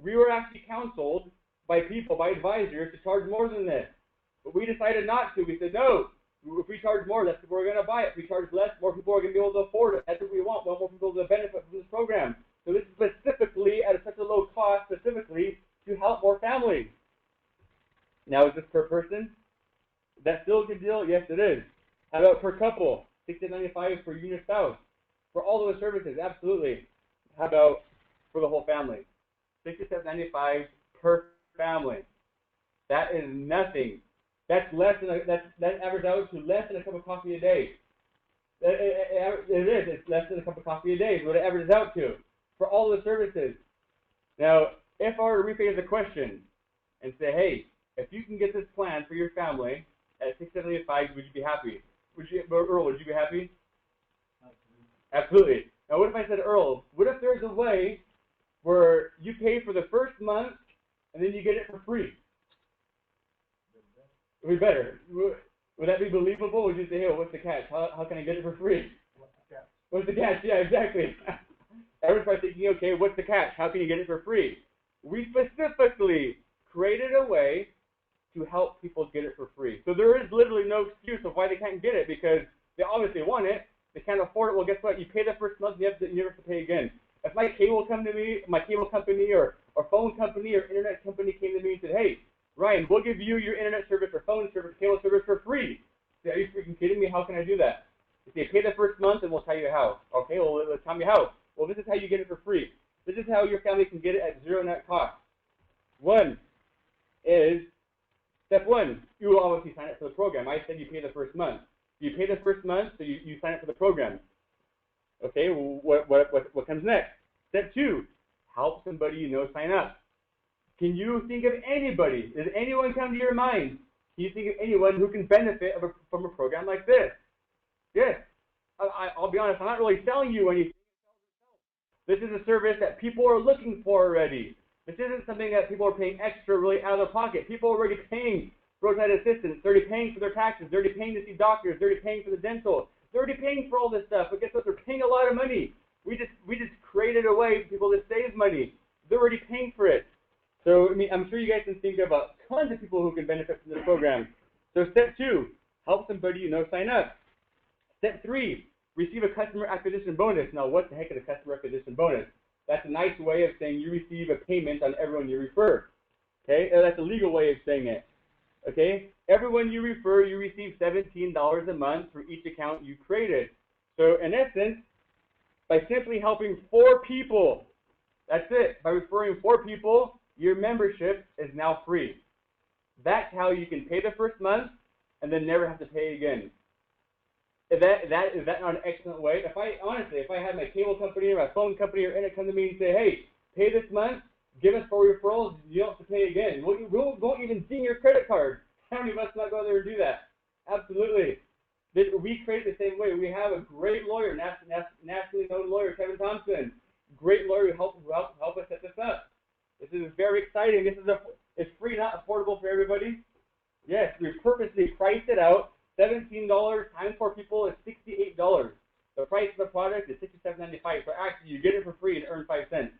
S2: We were actually counseled by advisors to charge more than this. But we decided not to. We said, no, if we charge more, that's what we're going to buy it. If we charge less, more people are going to be able to afford it. That's what we want. We want more people to benefit from this program. So this is specifically at such a low cost, specifically to help more families. Now, is this per person? Is that still a good deal? Yes, it is. How about per couple? $67.95 for you and your spouse. For all those services, absolutely. How about for the whole family? $67.95 per family. That is nothing. That's less than that averages out to less than a cup of coffee a day. It is. It's less than a cup of coffee a day is what it averages out to for all the services. Now, if I were to rephrase the question and say, hey, if you can get this plan for your family at $675, would you be happy? Earl, would you be happy? Absolutely. Now, what if I said, Earl, what if there's a way where you pay for the first month and then you get it for free? It would be better. Would that be believable? Would you say, hey, what's the catch? How can I get it for free? What's the catch? Yeah, exactly. Everyone's probably thinking, okay, what's the catch? How can you get it for free? We specifically created a way to help people get it for free. So there is literally no excuse of why they can't get it, because they obviously want it. They can't afford it. Well, guess what? You pay the first month, you never have to pay again. If my cable company or phone company or internet company came to me and said, hey, Ryan, we'll give you your internet service or phone service, cable service for free. Say, are you freaking kidding me? How can I do that? They say, pay the first month and we'll tell you how. Okay, well, tell me how. Well, this is how you get it for free. This is how your family can get it at zero net cost. Step one, you will obviously sign up for the program. I said you pay the first month. You pay the first month, so you sign up for the program. Okay, well, what comes next? Step two, help somebody you know sign up. Can you think of anybody? Does anyone come to your mind? Can you think of anyone who can benefit from a program like this? Yes. I'll be honest, I'm not really selling you anything. This is a service that people are looking for already. This isn't something that people are paying extra really out of their pocket. People are already paying roadside assistance. They're already paying for their taxes. They're already paying to see doctors. They're already paying for the dental. They're already paying for all this stuff. But guess what? They're paying a lot of money. We just created a way for people to save money. They're already paying for it. So, I mean, I'm sure you guys can think of tons of people who can benefit from this program. So step two, help somebody you know sign up. Step three, receive a customer acquisition bonus. Now, what the heck is a customer acquisition bonus? That's a nice way of saying you receive a payment on everyone you refer. Okay, that's a legal way of saying it. Okay, everyone you refer, you receive $17 a month for each account you created. So, in essence, by simply helping 4 people, that's it. By referring 4 people, your membership is now free. That's how you can pay the first month and then never have to pay again. Is that not an excellent way? If I had my cable company or my phone company or internet come to me and say, hey, pay this month, give us 4 referrals, you don't have to pay again. We won't even ding your credit card. How many of us not go there and do that? Absolutely. We create it the same way. We have a great lawyer, nationally known lawyer, Kevin Thompson. Great lawyer who help us set this up. This is very exciting. It's free, not affordable for everybody. Yes, we purposely priced it out. $17 times 4 people is $68. The price of the product is $67.95. So actually, you get it for free and earn 5 cents.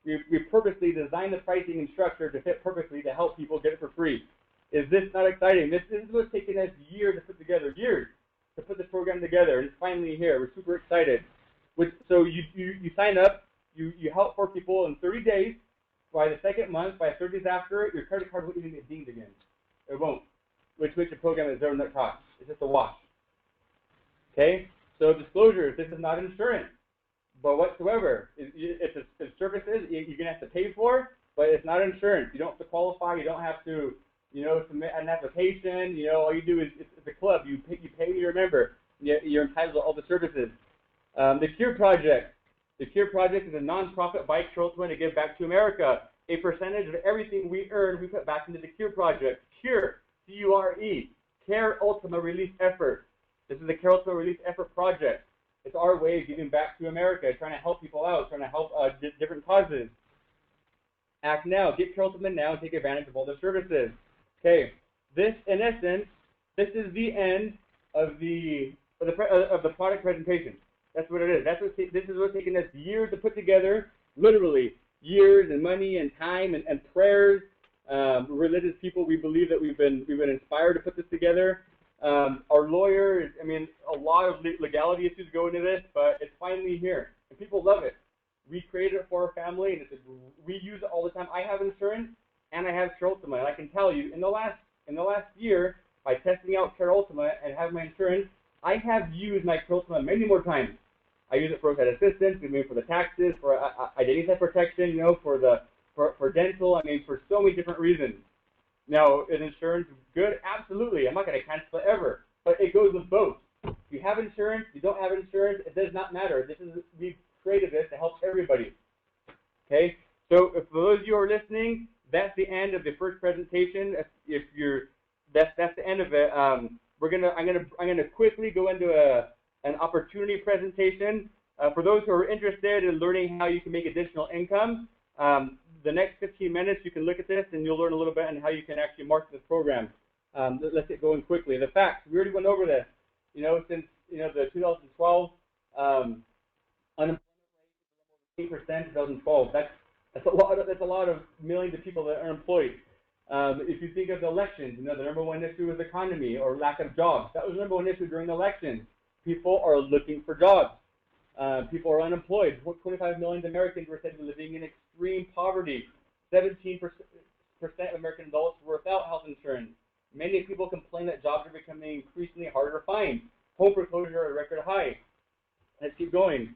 S2: We purposely designed the pricing and structure to fit perfectly to help people get it for free. Is this not exciting? This is what's taken us years to put together, years to put this program together, and it's finally here. We're super excited. So you sign up, you help 4 people in 30 days. By the second month, by 30 days after, your credit card won't even get dinged again. It won't, which makes the program at zero net cost. It's just a wash. Okay? So disclosures, this is not insurance, but whatsoever. It's services you're going to have to pay for, but it's not insurance. You don't have to qualify. You don't have to, submit an application. All you do is it's a club. You pay your member. You're entitled to all the services. The Cure Project. The Cure Project is a nonprofit by Care Ultima to give back to America. A percentage of everything we earn, we put back into the Cure Project. Cure, C-U-R-E, Care Ultima Relief Effort. This is the Care Ultima Relief Effort Project. It's our way of giving back to America, trying to help people out, trying to help different causes. Act now. Get Care Ultima now and take advantage of all the services. Okay, this, in essence, this is the end of the product presentation. That's what it is. This is what's taken us years to put together, literally years and money and time and prayers. Religious people, we believe that we've been inspired to put this together. Our lawyers, a lot of legality issues go into this, but it's finally here, and people love it. We created it for our family, and we use it all the time. I have insurance, and I have Care Ultima, and I can tell you, in the last year, by testing out Care Ultima and having my insurance, I have used my Ultima many more times. I use it for roadside assistance, I mean for the taxes, for identity theft protection, you know, for dental, I mean for so many different reasons. Now, is insurance good? Absolutely. I'm not going to cancel it ever, but it goes with both. If you have insurance, you don't have insurance, it does not matter. We've created this to help everybody. Okay, so if for those of you who are listening, that's the end of the first presentation. That's the end of it. I'm gonna quickly go into an opportunity presentation for those who are interested in learning how you can make additional income. The next 15 minutes, you can look at this and you'll learn a little bit on how you can actually market this program. Let's get going quickly. The facts, we already went over this. You know, since the 2012 unemployment rate is 8%. 2012. That's a lot of millions of people that are employed. If you think of the elections, the number one issue was economy or lack of jobs. That was the number one issue during the election. People are looking for jobs. People are unemployed. 25 million Americans were said to be living in extreme poverty. 17% of American adults were without health insurance. Many people complain that jobs are becoming increasingly harder to find. Home foreclosure at a record high. Let's keep going.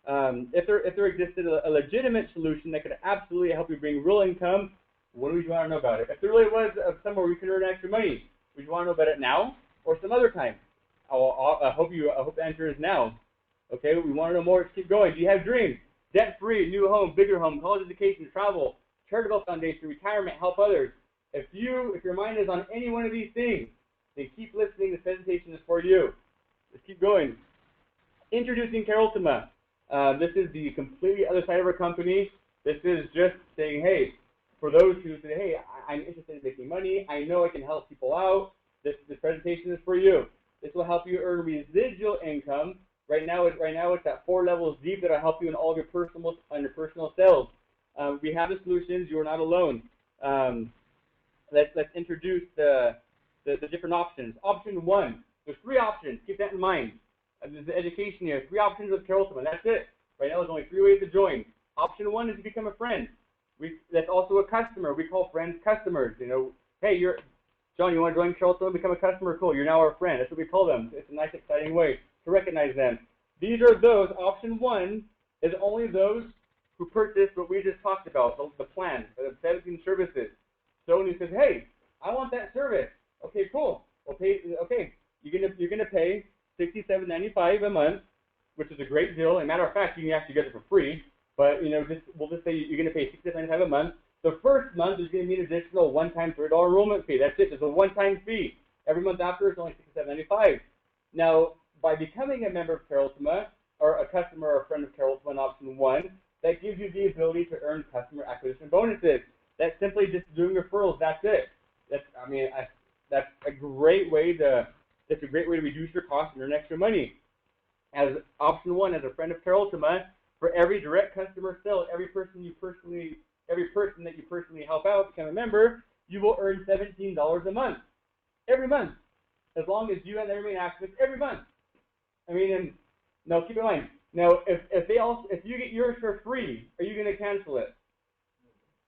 S2: If there existed a legitimate solution that could absolutely help you bring real income, what would you want to know about it? If there really was somewhere we could earn extra money, would you want to know about it now or some other time? I hope the answer is now. Okay, we want to know more. Let's keep going. Do you have dreams? Debt-free, new home, bigger home, college education, travel, charitable foundation, retirement, help others. If your mind is on any one of these things, then keep listening. This presentation is for you. Let's keep going. Introducing Ultima. This is the completely other side of our company. This is just saying, hey, for those who say, hey, I'm interested in making money, I know I can help people out, this presentation is for you. This will help you earn residual income. Right now it's at 4 levels deep that'll help you in all of your personal sales. We have the solutions. You are not alone. Let's introduce the different options. Option 1. There's 3 options. Keep that in mind. There's the education here. 3 options with Ultima. That's it. Right now there's only 3 ways to join. Option 1 is to become a friend. That's also a customer. We call friends customers. Hey, John, you want to join Ultima, become a customer? Cool. You're now our friend. That's what we call them. It's a nice, exciting way to recognize them. These are those. Option 1 is only those who purchased what we just talked about, the plan, the 17 services. So when he says, hey, I want that service. Okay, cool. Okay, you're gonna pay $67.95 a month, which is a great deal. As a matter of fact, you can actually get it for free. But we'll just say you're gonna pay $67.95 a month. The first month is gonna be an additional one-time $3 enrollment fee. That's it. It's a one-time fee. Every month after, it's only $67.95. Now, by becoming a member of Ultima, or a customer or a friend of Ultima in option 1, that gives you the ability to earn customer acquisition bonuses. That's simply just doing referrals. That's it. That's a great way to reduce your costs and earn extra money. As option 1, as a friend of Ultima, for every direct customer sale, every person that you personally help out, become a member, you will earn $17 a month. Every month. As long as you and them remain active every month. Now keep in mind. Now, if you get yours for free, are you going to cancel it?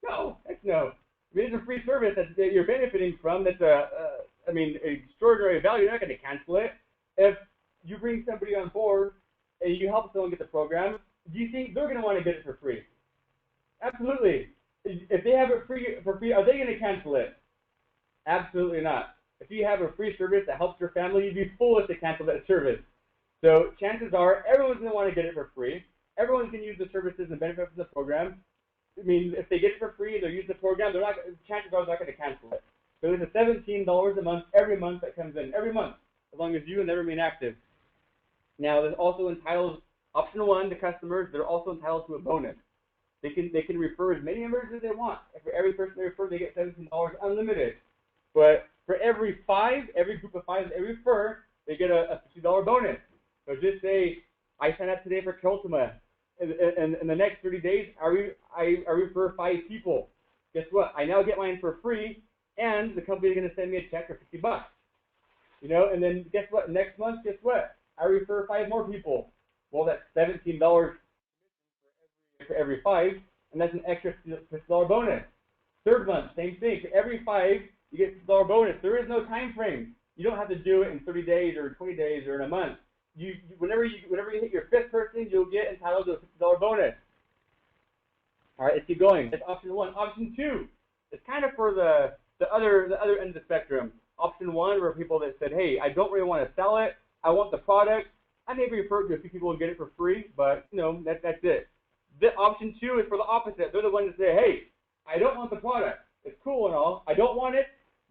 S2: No, heck no. It's a free service that you're benefiting from. That's extraordinary value. You're not going to cancel it. If you bring somebody on board and you help someone get the program, do you think they're going to want to get it for free? Absolutely. If they have it for free, are they going to cancel it? Absolutely not. If you have a free service that helps your family, you'd be foolish to cancel that service. So chances are everyone's going to want to get it for free. Everyone can use the services and benefit from the program. If they get it for free and they use the program, chances are they're not going to cancel it. So it's $17 a month every month that comes in, every month, as long as you and they remain active. Now, this also entitles option 1 to customers. They're also entitled to a bonus. They can refer as many members as they want. For every person they refer, they get $17 unlimited. But for every group of 5 that they refer, they get a $50 bonus. So just say, I sign up today for Ultima. In the next 30 days, I refer 5 people. Guess what? I now get mine for free, and the company is going to send me a check for $50. And then guess what? Next month, guess what? I refer 5 more people. Well, that's $17 for every 5, and that's an extra $50 bonus. Third month, same thing. For every 5, you get $50 bonus. There is no time frame. You don't have to do it in 30 days or 20 days or in a month. Whenever you hit your 5th person, you'll get entitled to a $50 bonus. All right, let's keep going. That's option 1. Option 2 is kind of for the other end of the spectrum. Option 1 were people that said, hey, I don't really want to sell it. I want the product. I may be referred to a few people who get it for free, but that's it. The option 2 is for the opposite. They're the ones that say, hey, I don't want the product. It's cool and all. I don't want it,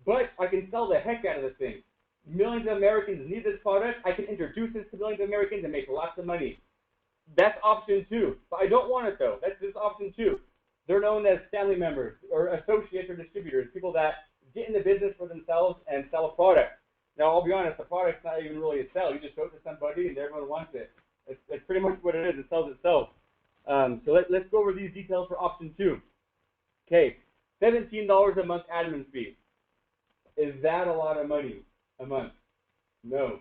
S2: but I can sell the heck out of this thing. Millions of Americans need this product. I can introduce this to millions of Americans and make lots of money. That's option 2. But I don't want it, though. That's option 2. They're known as family members or associates or distributors, people that get in the business for themselves and sell a product. Now, I'll be honest, the product's not even really a sell. You just show it to somebody and everyone wants it. It's pretty much what it is. It sells itself. So let's go over these details for option 2. Okay, $17 a month admin fee. Is that a lot of money a month? No.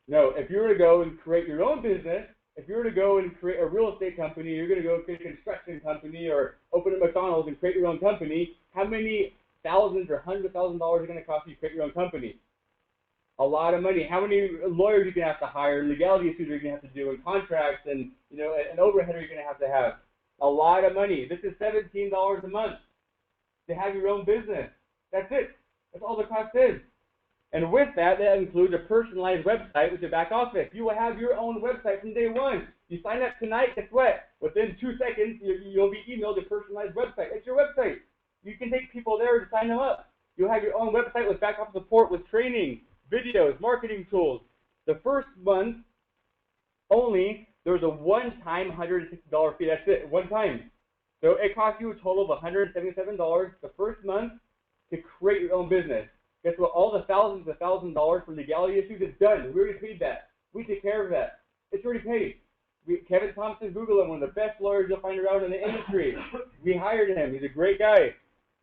S2: No, if you were to go and create your own business, if you were to go and create a real estate company, you're going to go create a construction company or open a McDonald's and create your own company, how many thousands or hundreds of thousands of dollars are going to cost you to create your own company? A lot of money. How many lawyers are you going to have to hire, legality issues are you going to have to do, and contracts, and an overhead are you going to have? A lot of money. This is $17 a month to have your own business. That's it. That's all the cost is. And with that, that includes a personalized website with your back office. You will have your own website from day one. You sign up tonight, guess what? Within 2 seconds, you'll be emailed a personalized website. It's your website. You can take people there to sign them up. You'll have your own website with back office support, with training, videos, marketing tools. The first month only, there's a one-time $160 fee. That's it, one time. So it costs you a total of $177 the first month to create your own business. Guess what? All the thousands of $1,000 for legality issues is done. We already paid that. We take care of that. It's already paid. Kevin Thompson, Google him, one of the best lawyers you'll find around in the industry. We hired him. He's a great guy.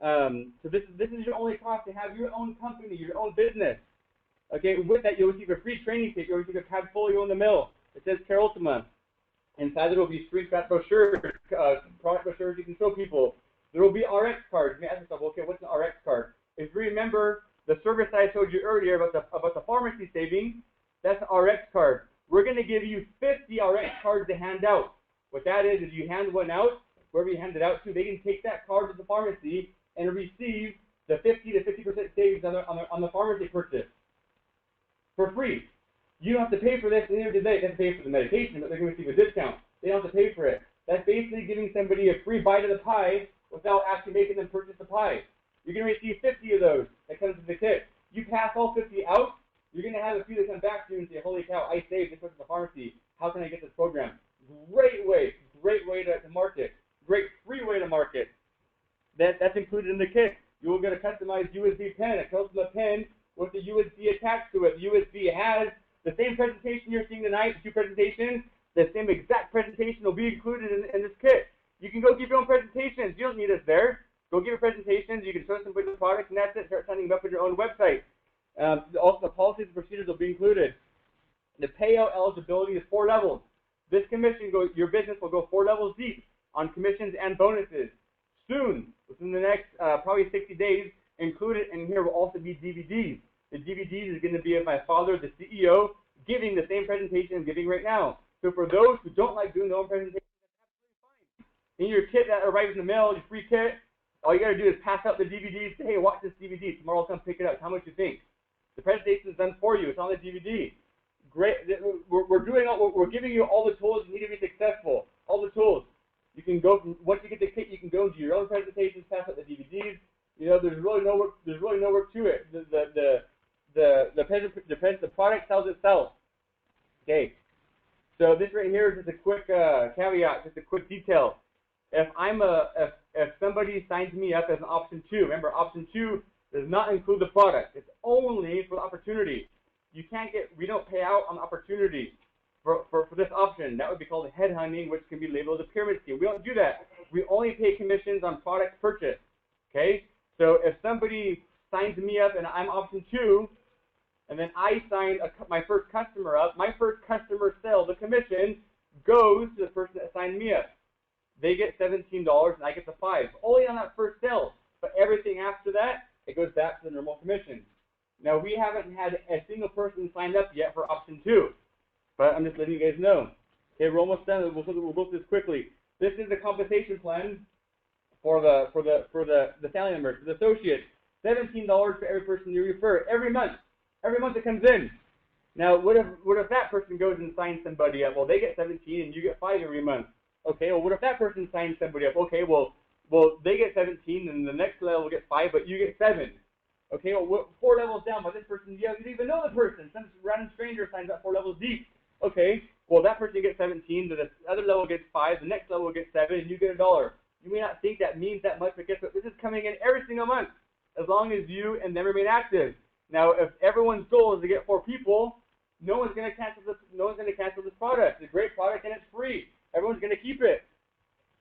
S2: So this is your only cost to have your own company, your own business. Okay, with that, you'll receive a free training kit. You'll receive a portfolio in the mail. It says Care Ultima. Inside there will be screenshot brochures, product brochures you can show people. There will be RX cards. You may ask yourself, okay, what's an RX card? If you remember the service I showed you earlier about the pharmacy savings, that's an RX card. We're going to give you 50 RX cards to hand out. What that is you hand one out, wherever you hand it out to, they can take that card to the pharmacy and receive the 50 to 50% savings on the pharmacy purchase for free. You don't have to pay for this, and neither do they. They have to pay for the medication, but they're going to receive a discount. They don't have to pay for it. That's basically giving somebody a free bite of the pie without actually making them purchase the pie. You're going to receive 50 of those that comes with the kit. You pass all 50 out, you're going to have a few that come back to you and say, holy cow, I saved this much at the pharmacy. How can I get this program? Great way to market. Great free way to market. That's included in the kit. You will get a customized USB pen, a custom pen with the USB attached to it. The USB has the same presentation you're seeing tonight, the two presentations, the same exact presentation will be included in this kit. You can go give your own presentations. You don't need us there. Go give your presentations. You can show somebody the products, and that's it. Start signing up with your own website. Also, the policies and procedures will be included. The payout eligibility is 4 levels. This commission, your business will go 4 levels deep on commissions and bonuses. Soon, within the next probably 60 days, included in here will also be DVDs. The DVDs is going to be of my father, the CEO, giving the same presentation I'm giving right now. So for those who don't like doing their own presentation, that's absolutely fine. In your kit that arrives in the mail, your free kit, all you got to do is pass out the DVDs. Say, hey, watch this DVD. Tomorrow I'll come pick it up. How much you think? The presentation is done for you. It's on the DVD. Great. We're giving you all the tools you need to be successful. All the tools. You can go once you get the kit, you can go into your own presentations, pass out the DVDs. There's really no work. There's really no work to it. The product sells itself. Okay. So this right here is just a quick caveat, just a quick detail. If somebody signs me up as an option 2, remember option 2 does not include the product. It's only for the opportunity. We don't pay out on opportunity for this option. That would be called headhunting, which can be labeled as a pyramid scheme. We don't do that. We only pay commissions on products purchased. Okay. So if somebody signs me up and I'm option 2, and then I sign my first customer up, my first customer sale, the commission goes to the person that signed me up. They get $17 and I get the 5, only on that first sale. But everything after that, it goes back to the normal commission. Now, we haven't had a single person signed up yet for option 2, but I'm just letting you guys know. Okay, we're almost done. We'll go through this quickly. This is the compensation plan for the family members, for the associates. $17 for every person you refer every month. Every month it comes in. Now, what if that person goes and signs somebody up? Well, they get 17 and you get 5 every month. Okay, well, what if that person signs somebody up? Okay, well, they get 17 and the next level gets 5, but you get 7. Okay, well, 4 levels down, but this person, you don't even know the person. Some random stranger signs up 4 levels deep. Okay, well, that person gets 17, the other level gets 5, the next level gets 7, and you get $1. You may not think that means that much, but guess what? This is coming in every single month, as long as you and them remain active. Now, if everyone's goal is to get 4 people, no one's going to cancel this. No one's going to cancel this product. It's a great product and it's free. Everyone's going to keep it.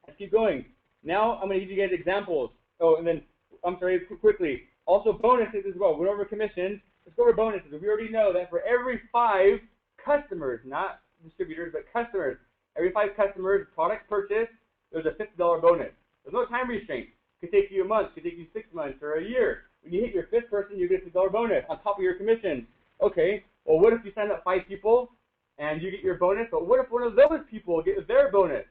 S2: Let's keep going. Now, I'm going to give you guys examples. Oh, and then I'm sorry, quickly. Also, bonuses as well. We're over commissions. Let's go over bonuses. We already know that for every 5 customers, not distributors, but customers, every 5 customers, products purchased, there's a $50 bonus. There's no time restraint. It could take you a month, it could take you 6 months or a year. When you hit your 5th person, you get a $50 bonus on top of your commission. Okay, well, what if you sign up 5 people and you get your bonus? But what if one of those people gets their bonus?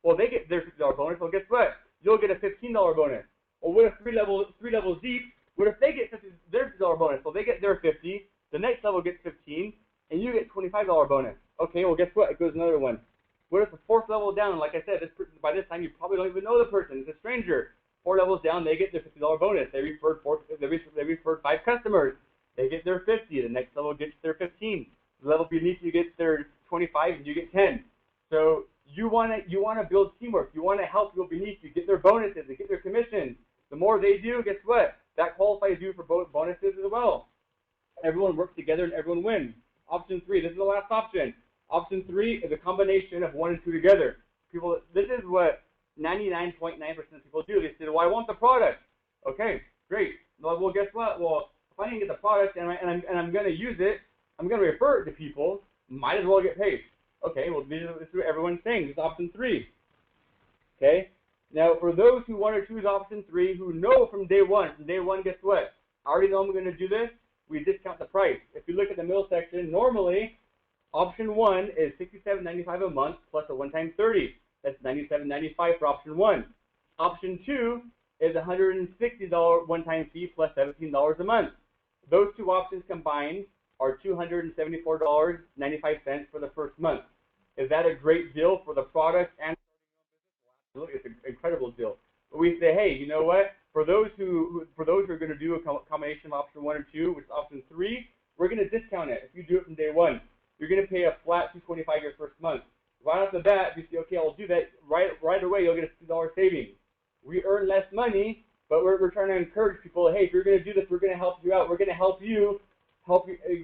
S2: Well, they get their $50 bonus. Well, guess what? You'll get a $15 bonus. Well, what if 3 levels deep? What if they get their $50 bonus? Well, they get their 50. The next level gets 15, and you get $25 bonus. Okay, well, guess what? It goes another one. What if the 4th level down? Like I said, by this time you probably don't even know the person. It's a stranger. 4 levels down, they get their $50 bonus. They referred 5 customers. They get their 50. The next level gets their 15. The level beneath you gets their 25, and you get 10. So you want to build teamwork. You want to help people beneath you get their bonuses, they get their commissions. The more they do, guess what? That qualifies you for both bonuses as well. Everyone works together and everyone wins. Option 3. This is the last option. Option 3 is a combination of 1 and 2 together. People, this is what 99.9% of people do. They say, well, I want the product. Okay, great. Well, guess what? Well, if I didn't get the product and I'm going to use it, I'm going to refer it to people, might as well get paid. Okay, well, this is what everyone's saying. This is option 3. Okay? Now, for those who want to choose option 3, who know from day one, guess what? I already know I'm going to do this. We discount the price. If you look at the middle section, normally, option 1 is $67.95 a month plus a one-time $30. That's $97.95 for option 1. Option 2 is $160 one-time fee plus $17 a month. Those 2 options combined are $274.95 for the first month. Is that a great deal for the product and it's an incredible deal. But we say, hey, you know what? For those who are going to do a combination of option 1 or 2, which is option 3, we're going to discount it. If you do it from day 1, you're going to pay a flat $225 your first month. Right off the bat, if you say, okay, I'll do that right away, you'll get a $50 savings. We earn less money, but we're trying to encourage people, hey, if you're going to do this, we're going to help you out. We're going to help you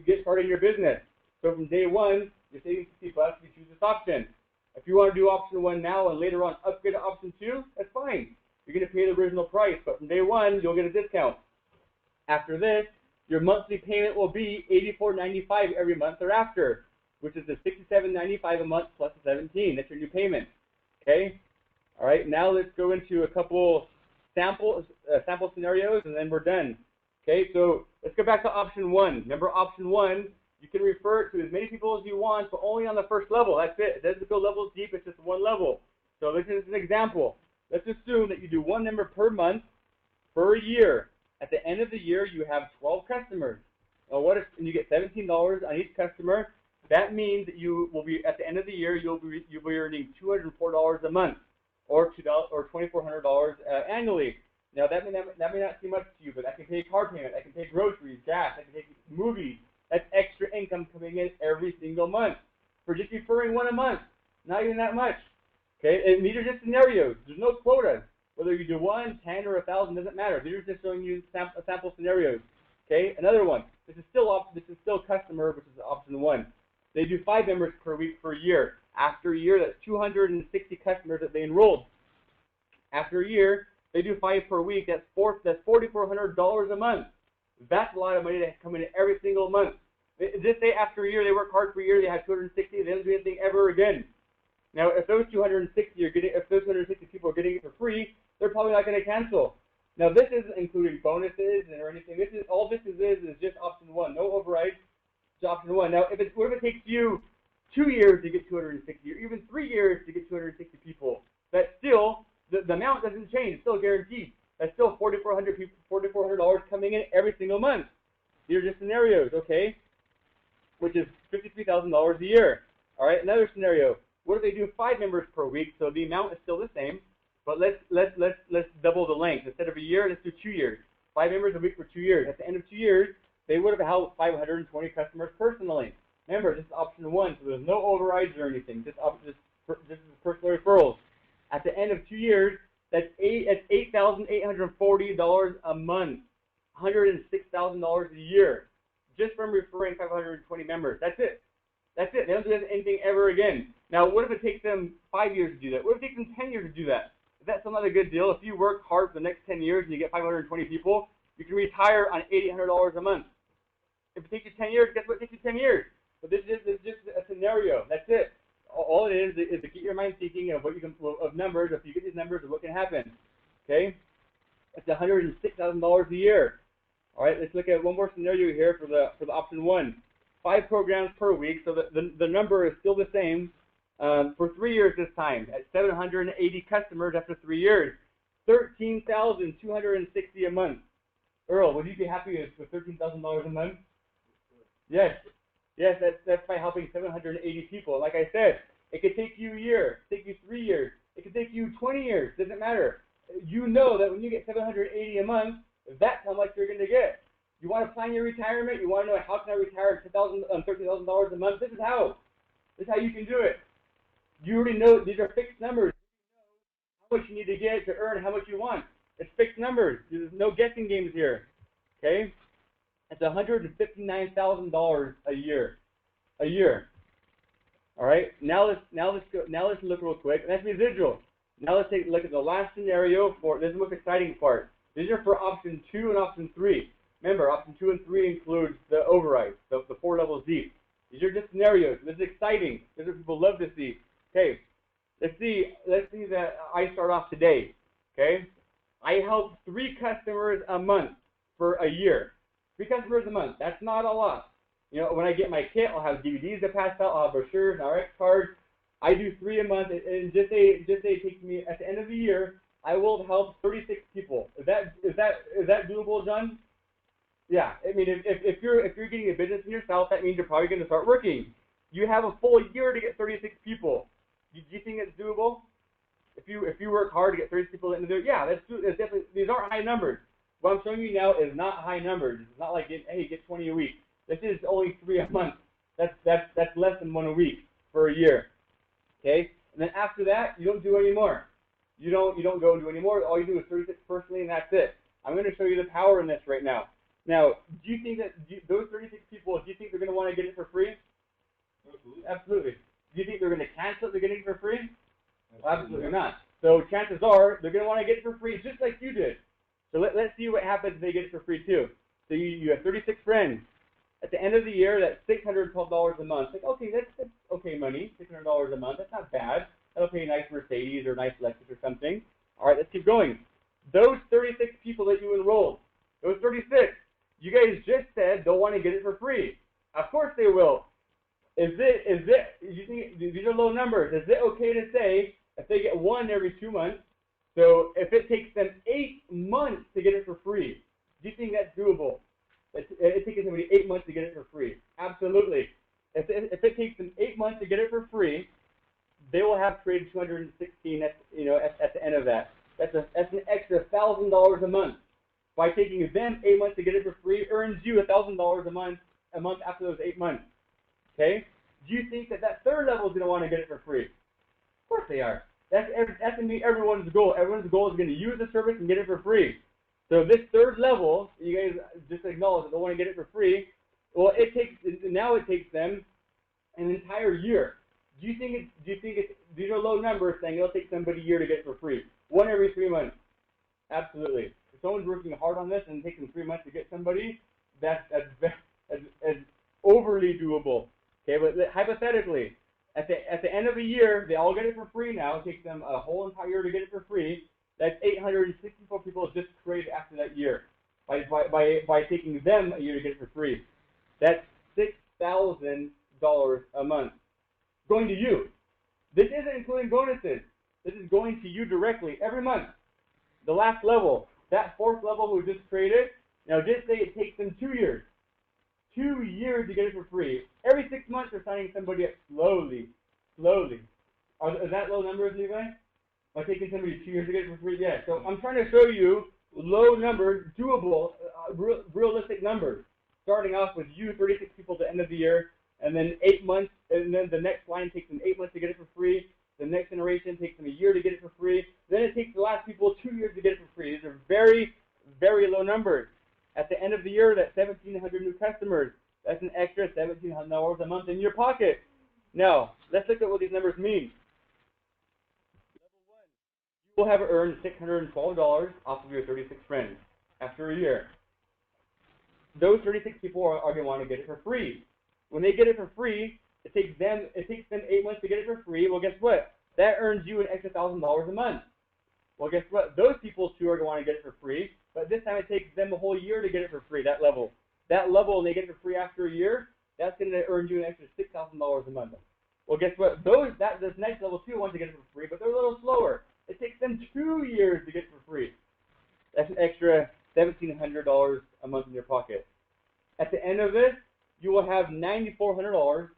S2: get started in your business. So from day 1, you're saving $50 if you choose this option. If you want to do option 1 now and later on upgrade to option 2, that's fine. You're going to pay the original price, but from day 1, you'll get a discount. After this, your monthly payment will be $84.95 every month thereafter, which is the $67.95 a month plus the $17. That's your new payment. Okay? All right, now let's go into a couple sample scenarios, and then we're done. Okay, so let's go back to option 1. Remember option 1, you can refer it to as many people as you want, but only on the first level. That's it. It doesn't go levels deep. It's just 1 level. So this is an example. Let's assume that you do 1 member per month for a year. At the end of the year, you have 12 customers. Well, and you get $17 on each customer. That means that you will be at the end of the year you'll be earning $204 a month, or $2,400 annually. Now that may not seem much to you, but that can pay car payment, that can pay groceries, gas, that can pay movies. That's extra income coming in every single month for just referring 1 a month. Not even that much. Okay, and these are just scenarios. There's no quotas. Whether you do 1, 10, or 1,000 doesn't matter. These are just showing you sample scenarios. Okay, another one. This is still customer, which is option 1. They do 5 members per week per year. After a year, that's 260 customers that they enrolled. After a year, they do 5 per week. That's $4,400 a month. That's a lot of money to come in every single month. Just say after a year, they work hard for a year, they have 260, they don't do anything ever again. Now, if those 260 people are getting it for free, they're probably not going to cancel. Now this isn't including bonuses or anything. This is all this is just option 1. No overrides. Just option 1. Now what if it takes you 2 years to get 260, or even 3 years to get 260 people? That's still the amount doesn't change. It's still guaranteed. That's still $4,400 coming in every single month. These are just scenarios, okay? Which is $53,000 a year. All right. Another scenario. What if they do 5 members per week? So the amount is still the same, but let's double the length. Instead of a year, let's do 2 years. 5 members a week for 2 years. At the end of 2 years, they would have helped 520 customers personally. Remember, this is option 1, so there's no overrides or anything. This is personal referrals. At the end of 2 years, that's $8,840 a month, $106,000 a year, just from referring 520 members. That's it. That's it. They don't do anything ever again. Now, what if it takes them 5 years to do that? What if it takes them 10 years to do that? Is that still not a good deal? If you work hard for the next 10 years and you get 520 people, you can retire on $8,800 a month. If it takes you 10 years, guess what? It takes you 10 years. But this is just a scenario. That's it. All it is to keep your mind thinking of what you can of numbers. If you get these numbers, of what can happen. Okay, it's $106,000 a year. All right, let's look at one more scenario here for the option 1. 5 programs per week, so the number is still the same for 3 years this time at 780 customers after 3 years, $13,260 a month. Earl, would you be happy with $13,000 a month? Yes. Yes, that's by helping 780 people. Like I said, it could take you a year, it could take you 3 years, it could take you 20 years. Doesn't matter. You know that when you get 780 a month, that's how much you're going to get. You want to plan your retirement? You want to know how can I retire $13,000 a month? This is how. This is how you can do it. You already know these are fixed numbers. How much you need to get to earn how much you want. It's fixed numbers. There's no guessing games here. Okay? It's $159,000 a year. A year. All right. Now let's look real quick. That's residual. Now let's take a look at the last scenario for this is the most exciting part. These are for option 2 and option 3. Remember, option 2 and 3 includes the override, the 4 levels deep. These are just scenarios. This is exciting. This is what people love to see. Okay. Let's see that I start off today. Okay. I help 3 customers a month for a year. 3 customers a month. That's not a lot. You know, when I get my kit, I'll have DVDs to pass out. I'll have brochures and RX cards. I do 3 a month, and just say it takes me at the end of the year, I will help 36 people. Is that doable, John? Yeah. I mean, if you're getting a business in yourself, that means you're probably going to start working. You have a full year to get 36 people. Do you think it's doable? If you work hard to get 36 people into there, yeah, that's definitely. These aren't high numbers. What I'm showing you now is not high numbers. It's not like get 20 a week. This is only 3 a month. That's less than 1 a week for a year. Okay, and then after that, you don't do any more. You don't go and do any more. All you do is 36 personally, and that's it. I'm going to show you the power in this right now. Now, do you think that those 36 people, do you think they're going to want to get it for free? Absolutely. Absolutely. Do you think they're going to cancel it? They're getting it for free? Absolutely not. So chances are they're going to want to get it for free, just like you did. So let's see what happens if they get it for free too. So you have 36 friends. At the end of the year, that's $612 a month. Like, okay, that's okay money, $600 a month. That's not bad. That'll pay a nice Mercedes or a nice Lexus or something. All right, let's keep going. Those 36 people that you enrolled, those 36, you guys just said they'll want to get it for free. Of course they will. Is it? You think these are low numbers? Is it okay to say if they get 1 every 2 months? So if it takes them 8 months to get it for free, do you think that's doable? It takes somebody 8 months to get it for free. Absolutely. If it takes them 8 months to get it for free, they will have created 216 at the end of that. That's an extra $1,000 a month. By taking them 8 months to get it for free, earns you $1,000 a month after those 8 months. Okay? Do you think that third level is going to want to get it for free? Of course they are. That's going to be everyone's goal. Everyone's goal is going to use the service and get it for free. So this third level, you guys just acknowledge that they want to get it for free. Well, it takes them an entire year. Do you think these are low numbers saying it'll take somebody a year to get it for free? 1 every 3 months. Absolutely. If someone's working hard on this and it takes them 3 months to get somebody, that's overly doable. Okay, but hypothetically, at the end of the year, they all get it for free now. It takes them a whole entire year to get it for free. That's 864 people just created after that year by taking them a year to get it for free. That's $6,000 a month going to you. This isn't including bonuses. This is going to you directly every month. The last level, that fourth level who just created, now just say it takes them 2 years. 2 years to get it for free. Every 6 months they're signing somebody up slowly. Are that low numbers, Levi? By taking somebody 2 years to get it for free? Yeah. So I'm trying to show you low numbers, doable, realistic numbers. Starting off with you, 36 people at the end of the year, and then 8 months, and then the next line takes them 8 months to get it for free. The next generation takes them a year to get it for free. Then it takes the last people 2 years to get it for free. These are very, very low numbers. At the end of the year, that's 1,700 new customers. That's an extra $1,700 a month in your pocket. Now, let's look at what these numbers mean. Level 1, you will have earned $612 off of your 36 friends after a year. Those 36 people are going to want to get it for free. When they get it for free, it takes them 8 months to get it for free. Well, guess what? That earns you an extra $1,000 a month. Well, guess what? Those people too are going to want to get it for free, but this time it takes them a whole year to get it for free, that level. That level, and they get it for free after a year, that's going to earn you an extra $6,000 a month. Well, guess what? This next level too wants to get it for free, but they're a little slower. It takes them 2 years to get it for free. That's an extra $1,700 a month in your pocket. At the end of this, you will have $9,400,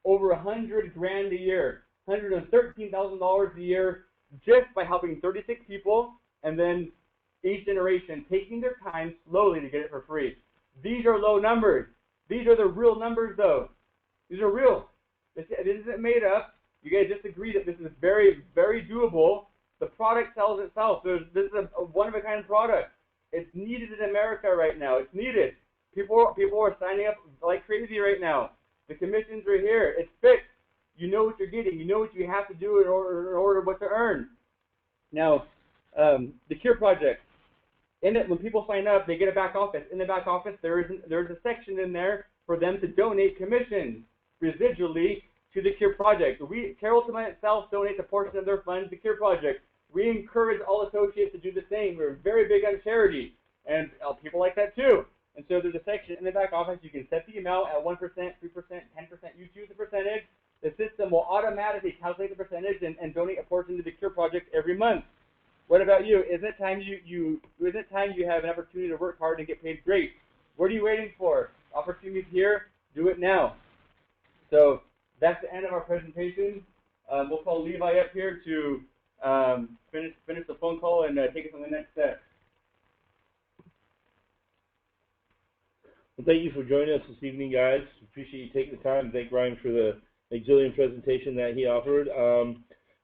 S2: over $100,000 a year, $113,000 a year, just by helping 36 people, and then each generation taking their time slowly to get it for free. These are low numbers. These are the real numbers, though. These are real. This isn't made up. You guys just agree that this is very, very doable. The product sells itself. This is a one-of-a-kind product. It's needed in America right now. It's needed. People are signing up like crazy right now. The commissions are here. It's fixed. You know what you're getting. You know what you have to do in order what to earn. Now, the Cure Project. In it, when people sign up, they get a back office. In the back office, there's a section in there for them to donate commissions residually to the Cure Project. Ultima itself donates a portion of their funds to the Cure Project. We encourage all associates to do the same. We're very big on charity, and people like that too. And so there's a section in the back office. You can set the amount at 1%, 3%, 10%. You choose the percentage. The system will automatically calculate the percentage and donate a portion to the Cure Project every month. What about you? Isn't it time you have an opportunity to work hard and get paid? Great. What are you waiting for? Opportunities here. Do it now. So that's the end of our presentation. We'll call Levi up here to finish the phone call and take us on the next step.
S1: Well, thank you for joining us this evening, guys. Appreciate you taking the time. Thank Ryan for the auxiliary presentation that he offered.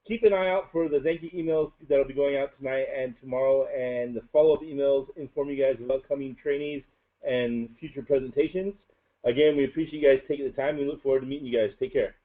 S1: Keep an eye out for the thank you emails that will be going out tonight and tomorrow, and the follow-up emails informing you guys of upcoming trainees and future presentations. Again, we appreciate you guys taking the time. We look forward to meeting you guys. Take care.